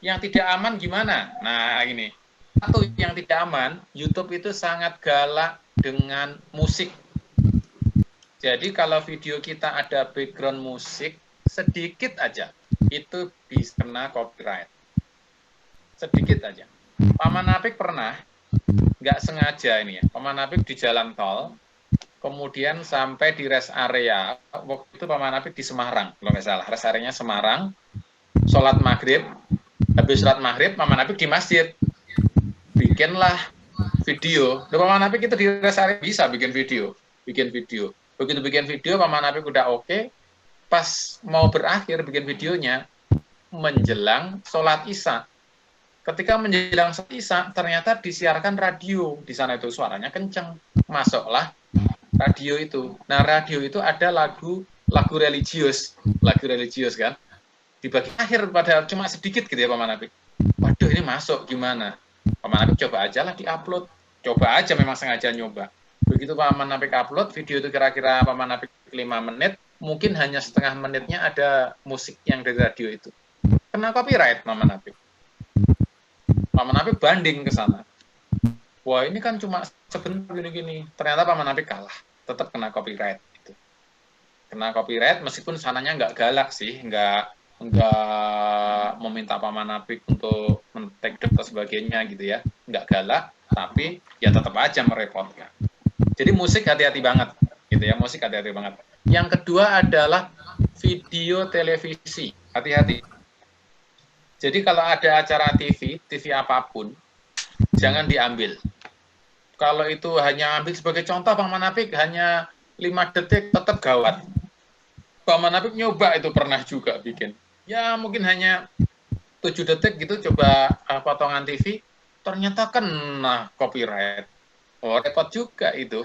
Yang tidak aman gimana? Nah, ini. Satu yang tidak aman, YouTube itu sangat galak dengan musik. Jadi kalau video kita ada background musik, sedikit aja, itu bisa kena copyright. Sedikit aja. Paman Apik pernah, nggak sengaja ini ya, Paman Apik di jalan tol, kemudian sampai di rest area, waktu itu Paman Apik di Semarang, kalau nggak salah, rest area-nya Semarang, sholat maghrib, habis sholat maghrib, Paman Apik di masjid, bikinlah video. Paman Apik itu di rest area bisa bikin video. Begitu bikin video, Paman Apik udah oke, pas mau berakhir bikin videonya, menjelang sholat isya. Ketika menjelang sholat isya, ternyata disiarkan radio, di sana itu suaranya kenceng, masuklah radio itu. Nah, radio itu ada lagu religius kan. Di bagian akhir padahal cuma sedikit gitu ya Paman Apik. Waduh, ini masuk gimana? Paman Apik coba aja lah di-upload. Coba aja, memang sengaja nyoba. Begitu Paman Apik upload, video itu kira-kira Paman Apik 5 menit, mungkin hanya setengah menitnya ada musik yang dari radio itu. Kena copyright Paman Apik. Paman Apik banding ke sana. Wah, ini kan cuma sebentar gini-gini. Ternyata Paman Apik kalah. Tetap kena copyright. Gitu. Kena copyright meskipun sananya nggak galak sih. Nggak meminta Paman Apik untuk men-tag dan sebagainya gitu ya. Nggak galak, tapi ya tetap aja merepotkan. Jadi musik hati-hati banget. Gitu ya, musik hati-hati banget. Yang kedua adalah video televisi. Hati-hati. Jadi kalau ada acara TV apapun, jangan diambil. Kalau itu hanya ambil sebagai contoh, Paman Apik hanya 5 detik tetap gawat. Paman Apik nyoba itu pernah juga bikin. Ya mungkin hanya 7 detik gitu, coba potongan TV, ternyata kena copyright. Oh, repot juga itu.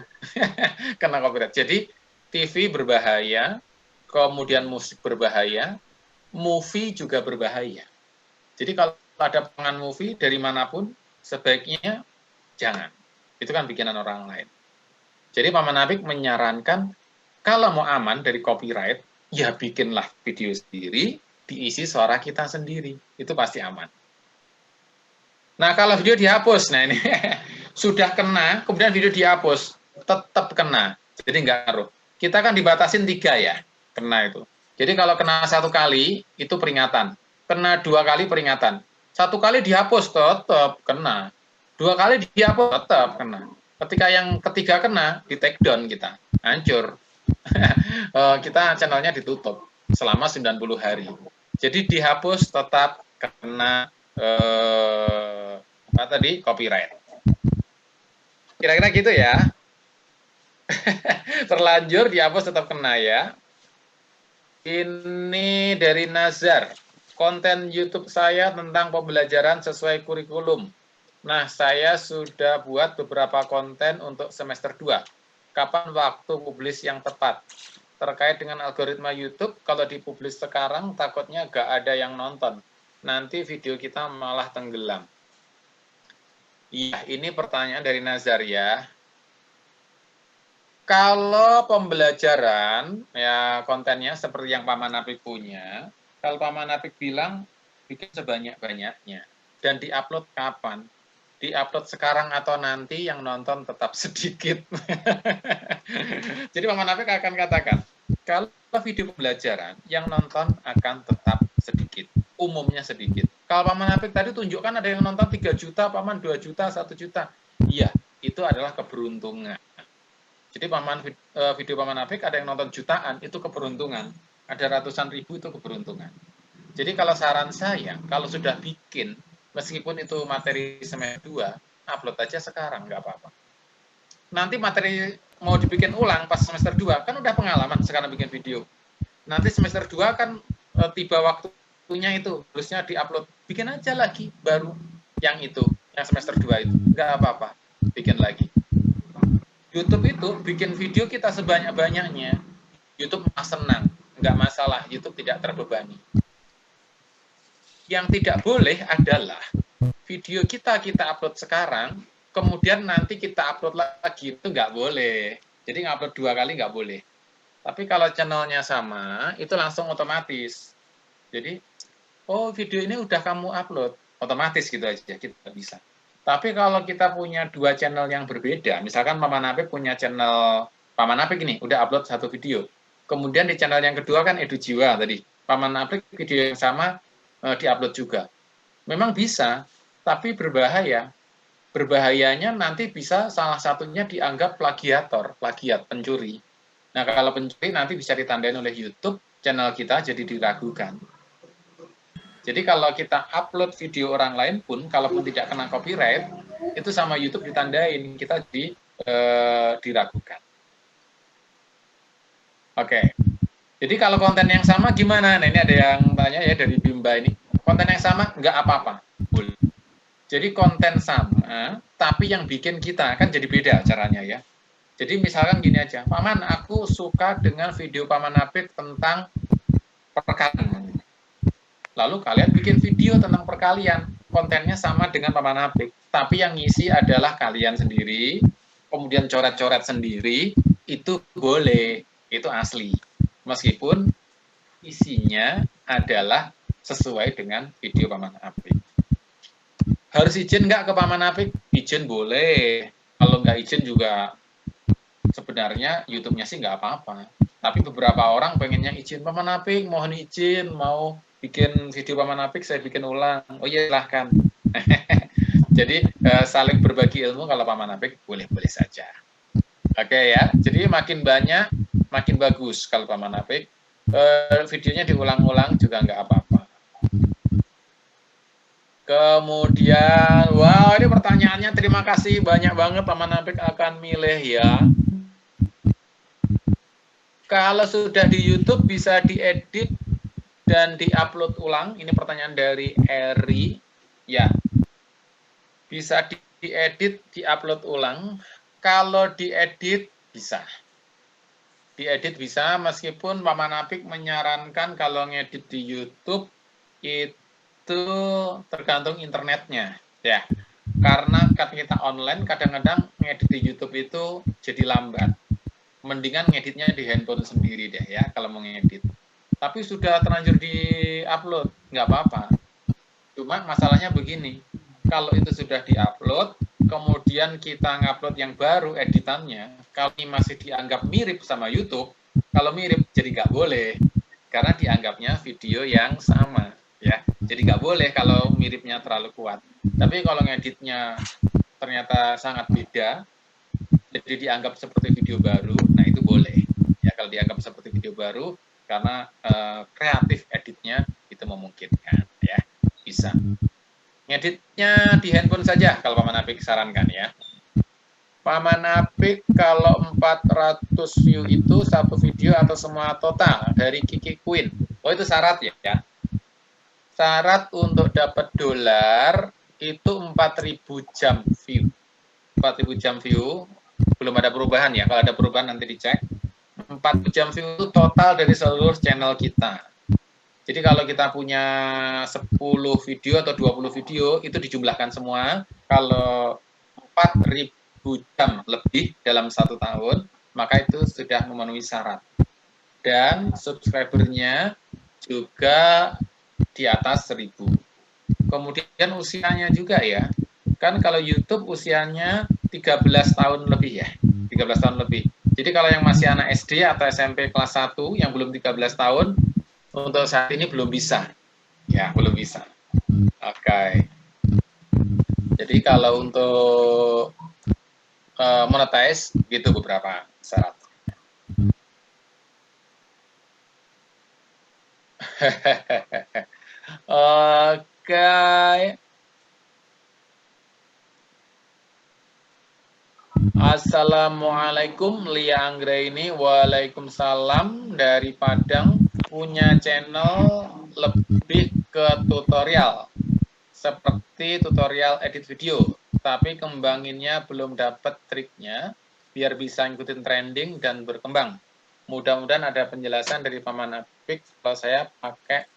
Kena copyright. Jadi TV berbahaya, kemudian musik berbahaya, movie juga berbahaya. Jadi kalau ada potongan movie dari manapun, sebaiknya jangan. Itu kan bikinan orang lain. Jadi Paman Apik menyarankan, kalau mau aman dari copyright, ya bikinlah video sendiri, diisi suara kita sendiri. Itu pasti aman. Nah, kalau video dihapus, nah ini sudah kena, kemudian video dihapus, tetap kena. Jadi nggak ngaruh. Kita kan dibatasin 3 ya, kena itu. Jadi kalau kena 1 kali, itu peringatan. Kena 2 kali peringatan. 1 kali dihapus, tetap kena. 2 kali dihapus, tetap kena. Ketika yang ketiga kena, di take down kita. Hancur. Kita channelnya ditutup selama 90 hari. Jadi dihapus tetap kena apa tadi? Copyright. Kira-kira gitu ya. Terlanjur dihapus tetap kena ya. Ini dari Nazar. Konten YouTube saya tentang pembelajaran sesuai kurikulum. Nah, saya sudah buat beberapa konten untuk semester 2. Kapan waktu publis yang tepat? Terkait dengan algoritma YouTube, kalau dipublis sekarang takutnya gak ada yang nonton. Nanti video kita malah tenggelam. Iya, ini pertanyaan dari Nazar ya. Kalau pembelajaran, ya kontennya seperti yang Paman Apik punya, kalau Paman Apik bilang, bikin sebanyak-banyaknya. Dan diupload kapan? Diupload sekarang atau nanti, yang nonton tetap sedikit. Jadi Paman Apik akan katakan, kalau video pembelajaran, yang nonton akan tetap sedikit. Umumnya sedikit. Kalau Paman Apik tadi tunjukkan ada yang nonton 3 juta, Paman 2 juta, 1 juta. Iya, itu adalah keberuntungan. Jadi video Paman Apik ada yang nonton jutaan, itu keberuntungan. Ada ratusan ribu, itu keberuntungan. Jadi kalau saran saya, kalau sudah bikin, meskipun itu materi semester 2, upload aja sekarang, nggak apa-apa. Nanti materi mau dibikin ulang pas semester 2, kan udah pengalaman sekarang bikin video. Nanti semester 2 kan tiba waktunya itu, harusnya diupload. Bikin aja lagi, baru yang itu, yang semester 2 itu. Nggak apa-apa, bikin lagi. YouTube itu bikin video kita sebanyak-banyaknya. YouTube malah senang, nggak masalah. YouTube tidak terbebani. Yang tidak boleh adalah video kita upload sekarang, kemudian nanti kita upload lagi, itu nggak boleh. Jadi ngupload 2 kali nggak boleh. Tapi kalau channelnya sama, itu langsung otomatis. Jadi, oh video ini udah kamu upload, otomatis gitu aja, kita bisa. Tapi kalau kita punya 2 channel yang berbeda, misalkan Paman Apik punya channel, Paman Apik ini udah upload 1 video. Kemudian di channel yang kedua kan Edu Jiwa tadi. Paman Apik video yang sama diupload juga. Memang bisa, tapi berbahaya. Berbahayanya nanti bisa salah satunya dianggap plagiator, plagiat, pencuri. Nah, kalau pencuri nanti bisa ditandain oleh YouTube, channel kita jadi diragukan. Jadi kalau kita upload video orang lain pun, kalaupun tidak kena copyright, itu sama YouTube ditandain, kita diragukan. Oke. Jadi kalau konten yang sama gimana? Nah, ini ada yang tanya ya dari Bimba ini. Konten yang sama nggak apa-apa. Boleh. Jadi konten sama, tapi yang bikin kita, kan jadi beda caranya ya. Jadi misalkan gini aja, Paman, aku suka dengan video Paman Apik tentang perkalian. Lalu kalian bikin video tentang perkalian, kontennya sama dengan Paman Apik, tapi yang ngisi adalah kalian sendiri, kemudian coret-coret sendiri, itu boleh, itu asli. Meskipun isinya adalah sesuai dengan video Paman Apik. Harus izin nggak ke Paman Apik? Izin boleh. Kalau nggak izin juga sebenarnya YouTube-nya sih nggak apa-apa. Tapi beberapa orang pengennya izin, Paman Apik, mohon izin, mau bikin video Paman Apik, saya bikin ulang. Oh iya, silahkan. Jadi saling berbagi ilmu kalau Paman Apik boleh-boleh saja. Oke ya, jadi makin banyak, makin bagus kalau Paman Apik. Videonya diulang-ulang juga nggak apa-apa. Kemudian, wow, ini pertanyaannya terima kasih banyak banget. Paman Apik akan milih ya. Kalau sudah di YouTube bisa diedit dan diupload ulang. Ini pertanyaan dari Eri. Ya, bisa diedit, diupload ulang. Kalau diedit bisa. Diedit bisa, meskipun Paman Apik menyarankan kalau ngedit di YouTube itu tergantung internetnya, ya. Karena kita online, kadang-kadang ngedit di YouTube itu jadi lambat. Mendingan ngeditnya di handphone sendiri deh ya, kalau mau ngedit. Tapi sudah terlanjur di-upload, nggak apa-apa. Cuma masalahnya begini, kalau itu sudah di-upload, kemudian kita ngupload yang baru editannya, kalau ini masih dianggap mirip sama YouTube, kalau mirip jadi nggak boleh, karena dianggapnya video yang sama, ya. Jadi nggak boleh kalau miripnya terlalu kuat. Tapi kalau ngeditnya ternyata sangat beda, jadi dianggap seperti video baru, nah itu boleh. Ya kalau dianggap seperti video baru, karena kreatif editnya itu memungkinkan, ya, bisa. Ngeditnya di handphone saja kalau Paman Apik sarankan ya. Paman Apik kalau 400 view itu satu video atau semua total dari Kiki Queen. Oh itu syarat ya. Syarat untuk dapat dolar itu 4.000 jam view. 4.000 jam view, belum ada perubahan ya. Kalau ada perubahan nanti dicek. 4 jam view itu total dari seluruh channel kita. Jadi kalau kita punya 10 video atau 20 video, itu dijumlahkan semua. Kalau 4.000 jam lebih dalam 1 tahun, maka itu sudah memenuhi syarat. Dan subscribernya juga di atas 1.000. Kemudian usianya juga ya. Kan kalau YouTube usianya 13 tahun lebih ya. 13 tahun lebih. Jadi kalau yang masih anak SD atau SMP kelas 1 yang belum 13 tahun, untuk saat ini belum bisa. Ya, belum bisa. Oke. Jadi kalau untuk monetize, gitu beberapa syarat. Oke. Assalamualaikum, Lia Anggraini. Waalaikumsalam dari Padang. Punya channel lebih ke tutorial, seperti tutorial edit video, tapi kembanginnya belum dapat triknya, biar bisa ngikutin trending dan berkembang. Mudah-mudahan ada penjelasan dari Paman Apik kalau saya pakai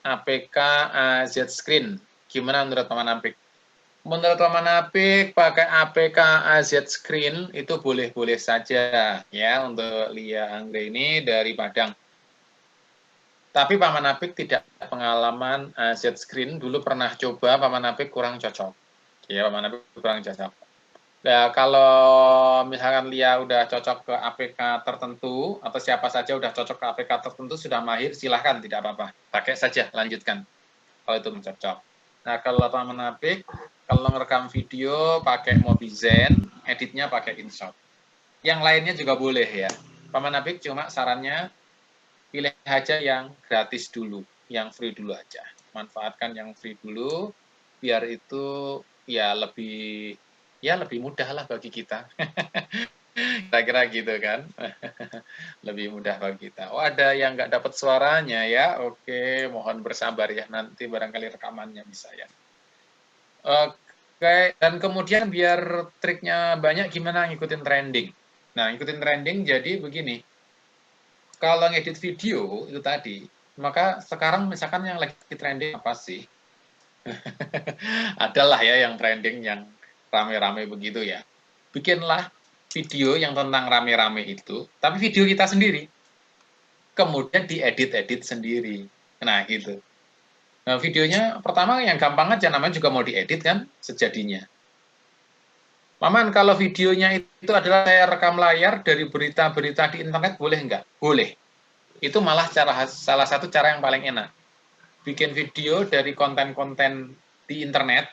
APK AZ Screen. Gimana menurut Paman Apik? Menurut Paman Apik, pakai APK AZ Screen itu boleh-boleh saja ya untuk Lia Anggraini dari Padang. Tapi Paman Apik tidak pengalaman AZ Screen, dulu pernah coba, Paman Apik kurang cocok. Ya, Paman Apik kurang cocok. Nah, kalau misalkan Lia udah cocok ke APK tertentu, atau siapa saja udah cocok ke APK tertentu, sudah mahir, silahkan, tidak apa-apa. Pakai saja, lanjutkan. Kalau itu mencocok. Nah, kalau Paman Apik, kalau ngerekam video pakai Mobizen, editnya pakai InShot. Yang lainnya juga boleh ya. Paman Apik cuma sarannya, pilih aja yang gratis dulu, yang free dulu aja. Manfaatkan yang free dulu, biar itu ya lebih mudah lah bagi kita. Kira-kira gitu kan. Lebih mudah bagi kita. Oh, ada yang nggak dapat suaranya ya. Oke, mohon bersabar ya. Nanti barangkali rekamannya bisa ya. Oke, dan kemudian biar triknya banyak, gimana ngikutin trending. Nah, ngikutin trending jadi begini. Kalau ngedit video itu tadi, maka sekarang misalkan yang lagi trending apa sih? Adalah ya yang trending yang rame-rame begitu ya. Bikinlah video yang tentang rame-rame itu, tapi video kita sendiri. Kemudian diedit-edit sendiri. Nah, gitu. Nah, videonya pertama yang gampang aja, namanya juga mau diedit kan, sejadinya. Paman, kalau videonya itu adalah saya rekam layar dari berita-berita di internet, boleh nggak? Boleh. Itu malah salah satu cara yang paling enak. Bikin video dari konten-konten di internetnya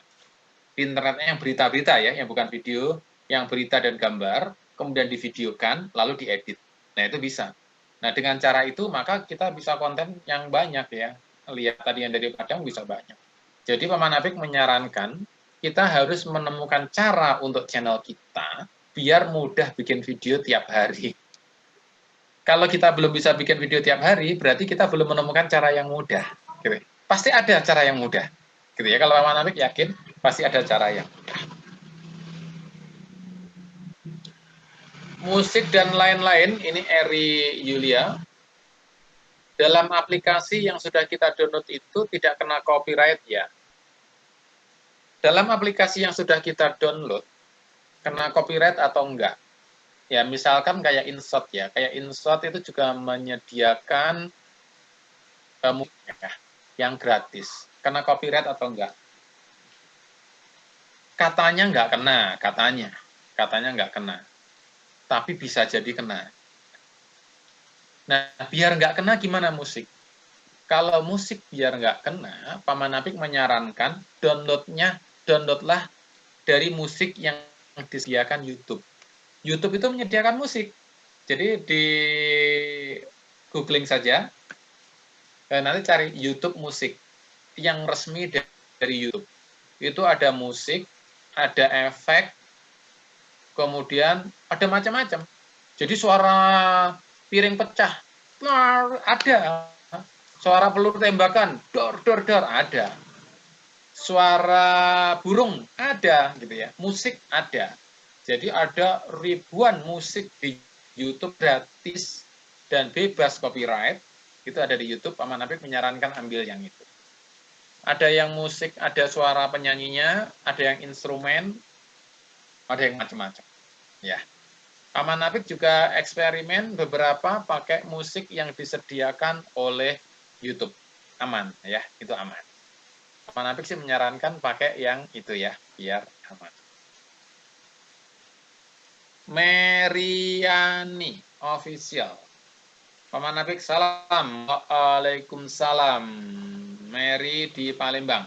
yang berita-berita ya, yang bukan video, yang berita dan gambar, kemudian divideokan, lalu diedit. Nah, itu bisa. Nah, dengan cara itu, maka kita bisa konten yang banyak ya. Lihat tadi yang dari Padang bisa banyak. Jadi, Paman Apik menyarankan, kita harus menemukan cara untuk channel kita biar mudah bikin video tiap hari. Kalau kita belum bisa bikin video tiap hari, berarti kita belum menemukan cara yang mudah. Gitu. Pasti ada cara yang mudah. Gitu ya. Kalau Paman Apik yakin, pasti ada cara yang mudah. musik dan lain-lain, ini Eri Yulia. Dalam aplikasi yang sudah kita download itu tidak kena copyright ya. Dalam aplikasi yang sudah kita download, kena copyright atau enggak? Ya, misalkan kayak InShot ya. Kayak InShot itu juga menyediakan musik ya, yang gratis. Kena copyright atau enggak? Katanya enggak kena, katanya. Katanya enggak kena. Tapi bisa jadi kena. Nah, biar nggak kena gimana musik? Kalau musik biar nggak kena, Paman Apik menyarankan downloadlah dari musik yang disediakan YouTube. YouTube itu menyediakan musik. Jadi di googling saja, nanti cari YouTube musik yang resmi dari YouTube. Itu ada musik, ada efek, kemudian ada macam-macam. Jadi suara piring pecah, ada. Suara peluru tembakan, dor, dor, dor, ada. Suara burung, ada, gitu ya. Musik, ada. Jadi ada ribuan musik di YouTube gratis dan bebas copyright. Itu ada di YouTube, Paman Apik menyarankan ambil yang itu. Ada yang musik, ada suara penyanyinya, ada yang instrumen, ada yang macam-macam. Ya. Paman Apik juga eksperimen beberapa pakai musik yang disediakan oleh YouTube. Aman, ya, itu aman. Paman Apik sih menyarankan pakai yang itu ya, biar aman. Meriani Official. Paman Apik, salam. Waalaikumsalam. Mary di Palembang.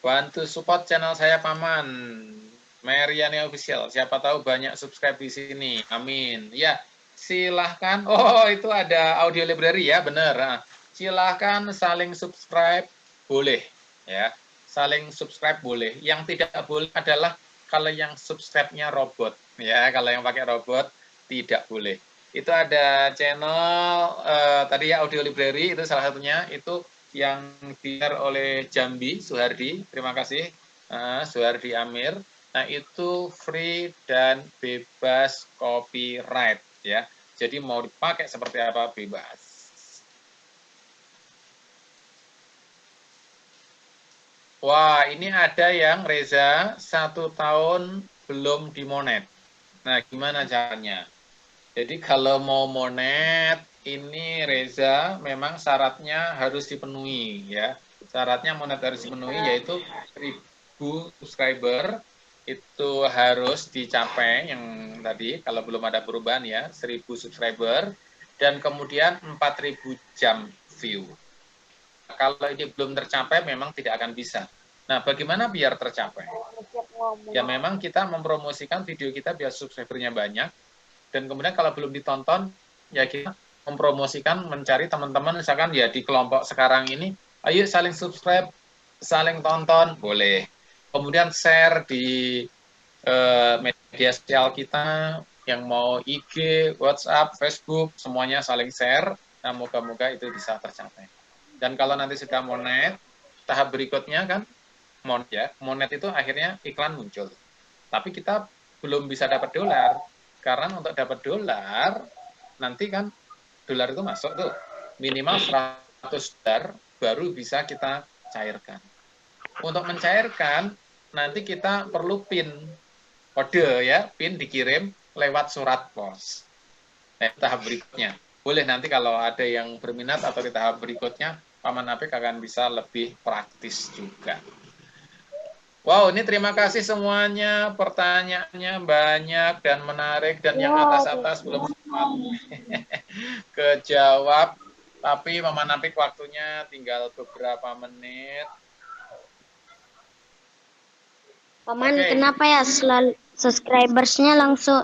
Bantu support channel saya, Paman. Meriani Official, siapa tahu banyak subscribe di sini. Amin. Ya, silahkan. Oh, itu ada audio library ya, benar. Silahkan saling subscribe, boleh. Ya, saling subscribe boleh. Yang tidak boleh adalah kalau yang subscribe-nya robot. Ya, kalau yang pakai robot tidak boleh. Itu ada channel tadi ya audio library itu salah satunya itu yang di-share oleh Jambi Suhardi. Terima kasih Suhardi Amir. Nah, itu free dan bebas copyright ya. Jadi mau dipakai seperti apa bebas. Wah, ini ada yang Reza 1 tahun belum dimonet. Nah, gimana caranya? Jadi kalau mau monet, ini Reza memang syaratnya harus dipenuhi ya. Syaratnya monet harus dipenuhi yaitu 1000 subscriber. Itu harus dicapai yang tadi kalau belum ada perubahan ya 1000 subscriber dan kemudian 4000 jam view. Kalau ini belum tercapai memang tidak akan bisa. Nah, bagaimana biar tercapai? Ya memang kita mempromosikan video kita biar subscribernya banyak dan kemudian kalau belum ditonton ya kita mempromosikan mencari teman-teman misalkan ya di kelompok sekarang ini ayo saling subscribe, saling tonton, boleh. Kemudian share di media sosial kita yang mau IG, WhatsApp, Facebook, semuanya saling share. Nah, moga-moga itu bisa tercapai. Dan kalau nanti sudah monet, tahap berikutnya kan monet ya. Monet itu akhirnya iklan muncul. Tapi kita belum bisa dapat dolar. Karena untuk dapat dolar, nanti kan dolar itu masuk tuh. Minimal 100 dolar baru bisa kita cairkan. Untuk mencairkan, nanti kita perlu PIN, kode ya, PIN dikirim lewat surat pos. Nah, tahap berikutnya. Boleh nanti kalau ada yang berminat atau di tahap berikutnya, Paman Apik akan bisa lebih praktis juga. Wow, ini terima kasih semuanya, pertanyaannya banyak dan menarik, dan yang atas-atas belum sempat kejawab. Tapi Paman Apik waktunya tinggal beberapa menit. Paman, kenapa ya subscribersnya langsung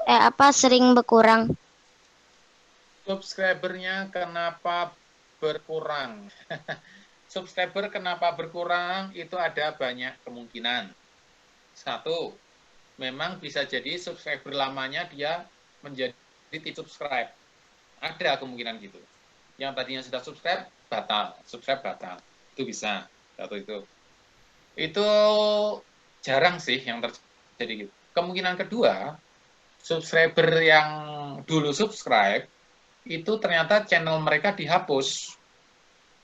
sering berkurang? Subscribernya kenapa berkurang? Subscriber kenapa berkurang? Itu ada banyak kemungkinan. Satu, memang bisa jadi subscriber lamanya dia menjadi tidak subscribe. Ada kemungkinan gitu. Yang tadinya sudah subscribe batal. Itu bisa. Satu itu. Itu jarang sih yang terjadi gitu. Kemungkinan kedua, subscriber yang dulu subscribe, itu ternyata channel mereka dihapus.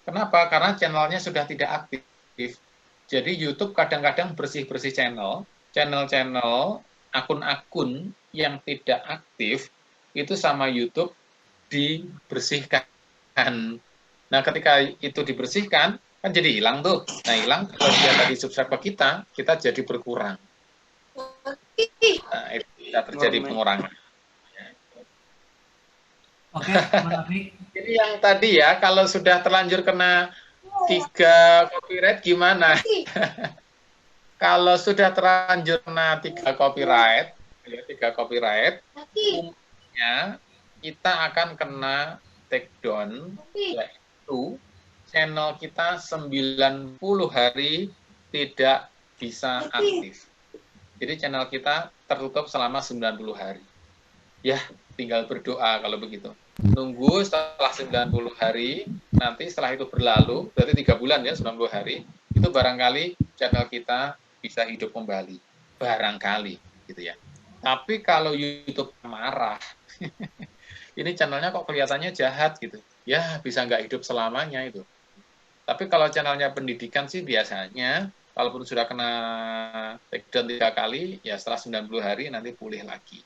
Kenapa? Karena channelnya sudah tidak aktif. Jadi YouTube kadang-kadang bersih-bersih channel-channel, akun-akun yang tidak aktif, itu sama YouTube dibersihkan. Nah, ketika itu dibersihkan, kan jadi hilang tuh. Nah, hilang, kalau dia tadi subscribe ke kita jadi berkurang. Nah, itu bisa terjadi pengurangan. Oke, Paman Apik. Ini yang tadi ya, kalau sudah terlanjur kena 3 copyright gimana? Kalau sudah terlanjur kena 3 copyright, umumnya kita akan kena take down, yaitu channel kita 90 hari tidak bisa aktif. Jadi channel kita tertutup selama 90 hari. Ya, tinggal berdoa kalau begitu. Nunggu setelah 90 hari, nanti setelah itu berlalu, berarti 3 bulan ya, 90 hari, itu barangkali channel kita bisa hidup kembali. Barangkali, gitu ya. Tapi kalau YouTube marah, ini channelnya kok kelihatannya jahat gitu. Ya, bisa nggak hidup selamanya itu. Tapi kalau channelnya pendidikan sih biasanya, kalaupun sudah kena takedown 3 kali, ya setelah 90 hari nanti pulih lagi.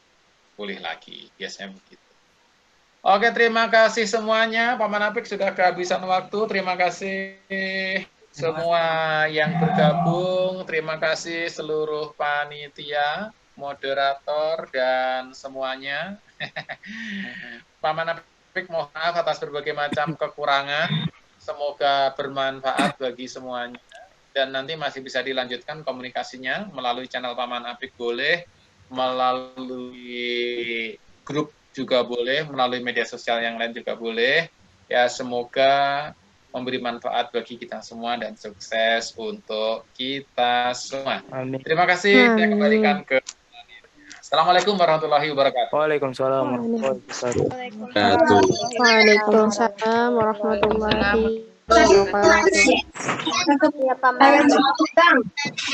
Biasanya begitu. Oke, terima kasih semuanya. Paman Apik sudah kehabisan waktu. Terima kasih semua yang bergabung. Terima kasih seluruh panitia, moderator, dan semuanya. Paman Apik mohon maaf atas berbagai macam kekurangan. Semoga bermanfaat bagi semuanya. Dan nanti masih bisa dilanjutkan komunikasinya melalui channel Paman Apik boleh, melalui grup juga boleh, melalui media sosial yang lain juga boleh. Ya, semoga memberi manfaat bagi kita semua dan sukses untuk kita semua. Amin. Terima kasih. Saya kembalikan ke Assalamualaikum warahmatullahi wabarakatuh. Waalaikumsalam warahmatullahi Waalaikumsalam warahmatullahi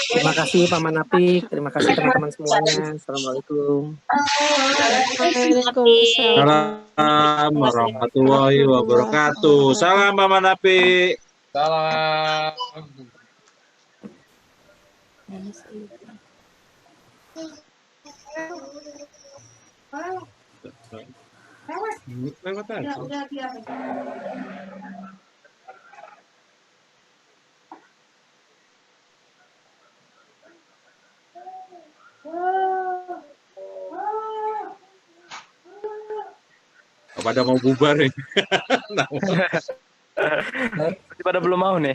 Terima kasih Paman Apik, terima kasih teman-teman semuanya. Assalamualaikum. Assalamualaikum warahmatullahi wabarakatuh. Salam Paman Apik. Salam. Lewat aja. Pada mau bubar nih. Pada belum mau nih.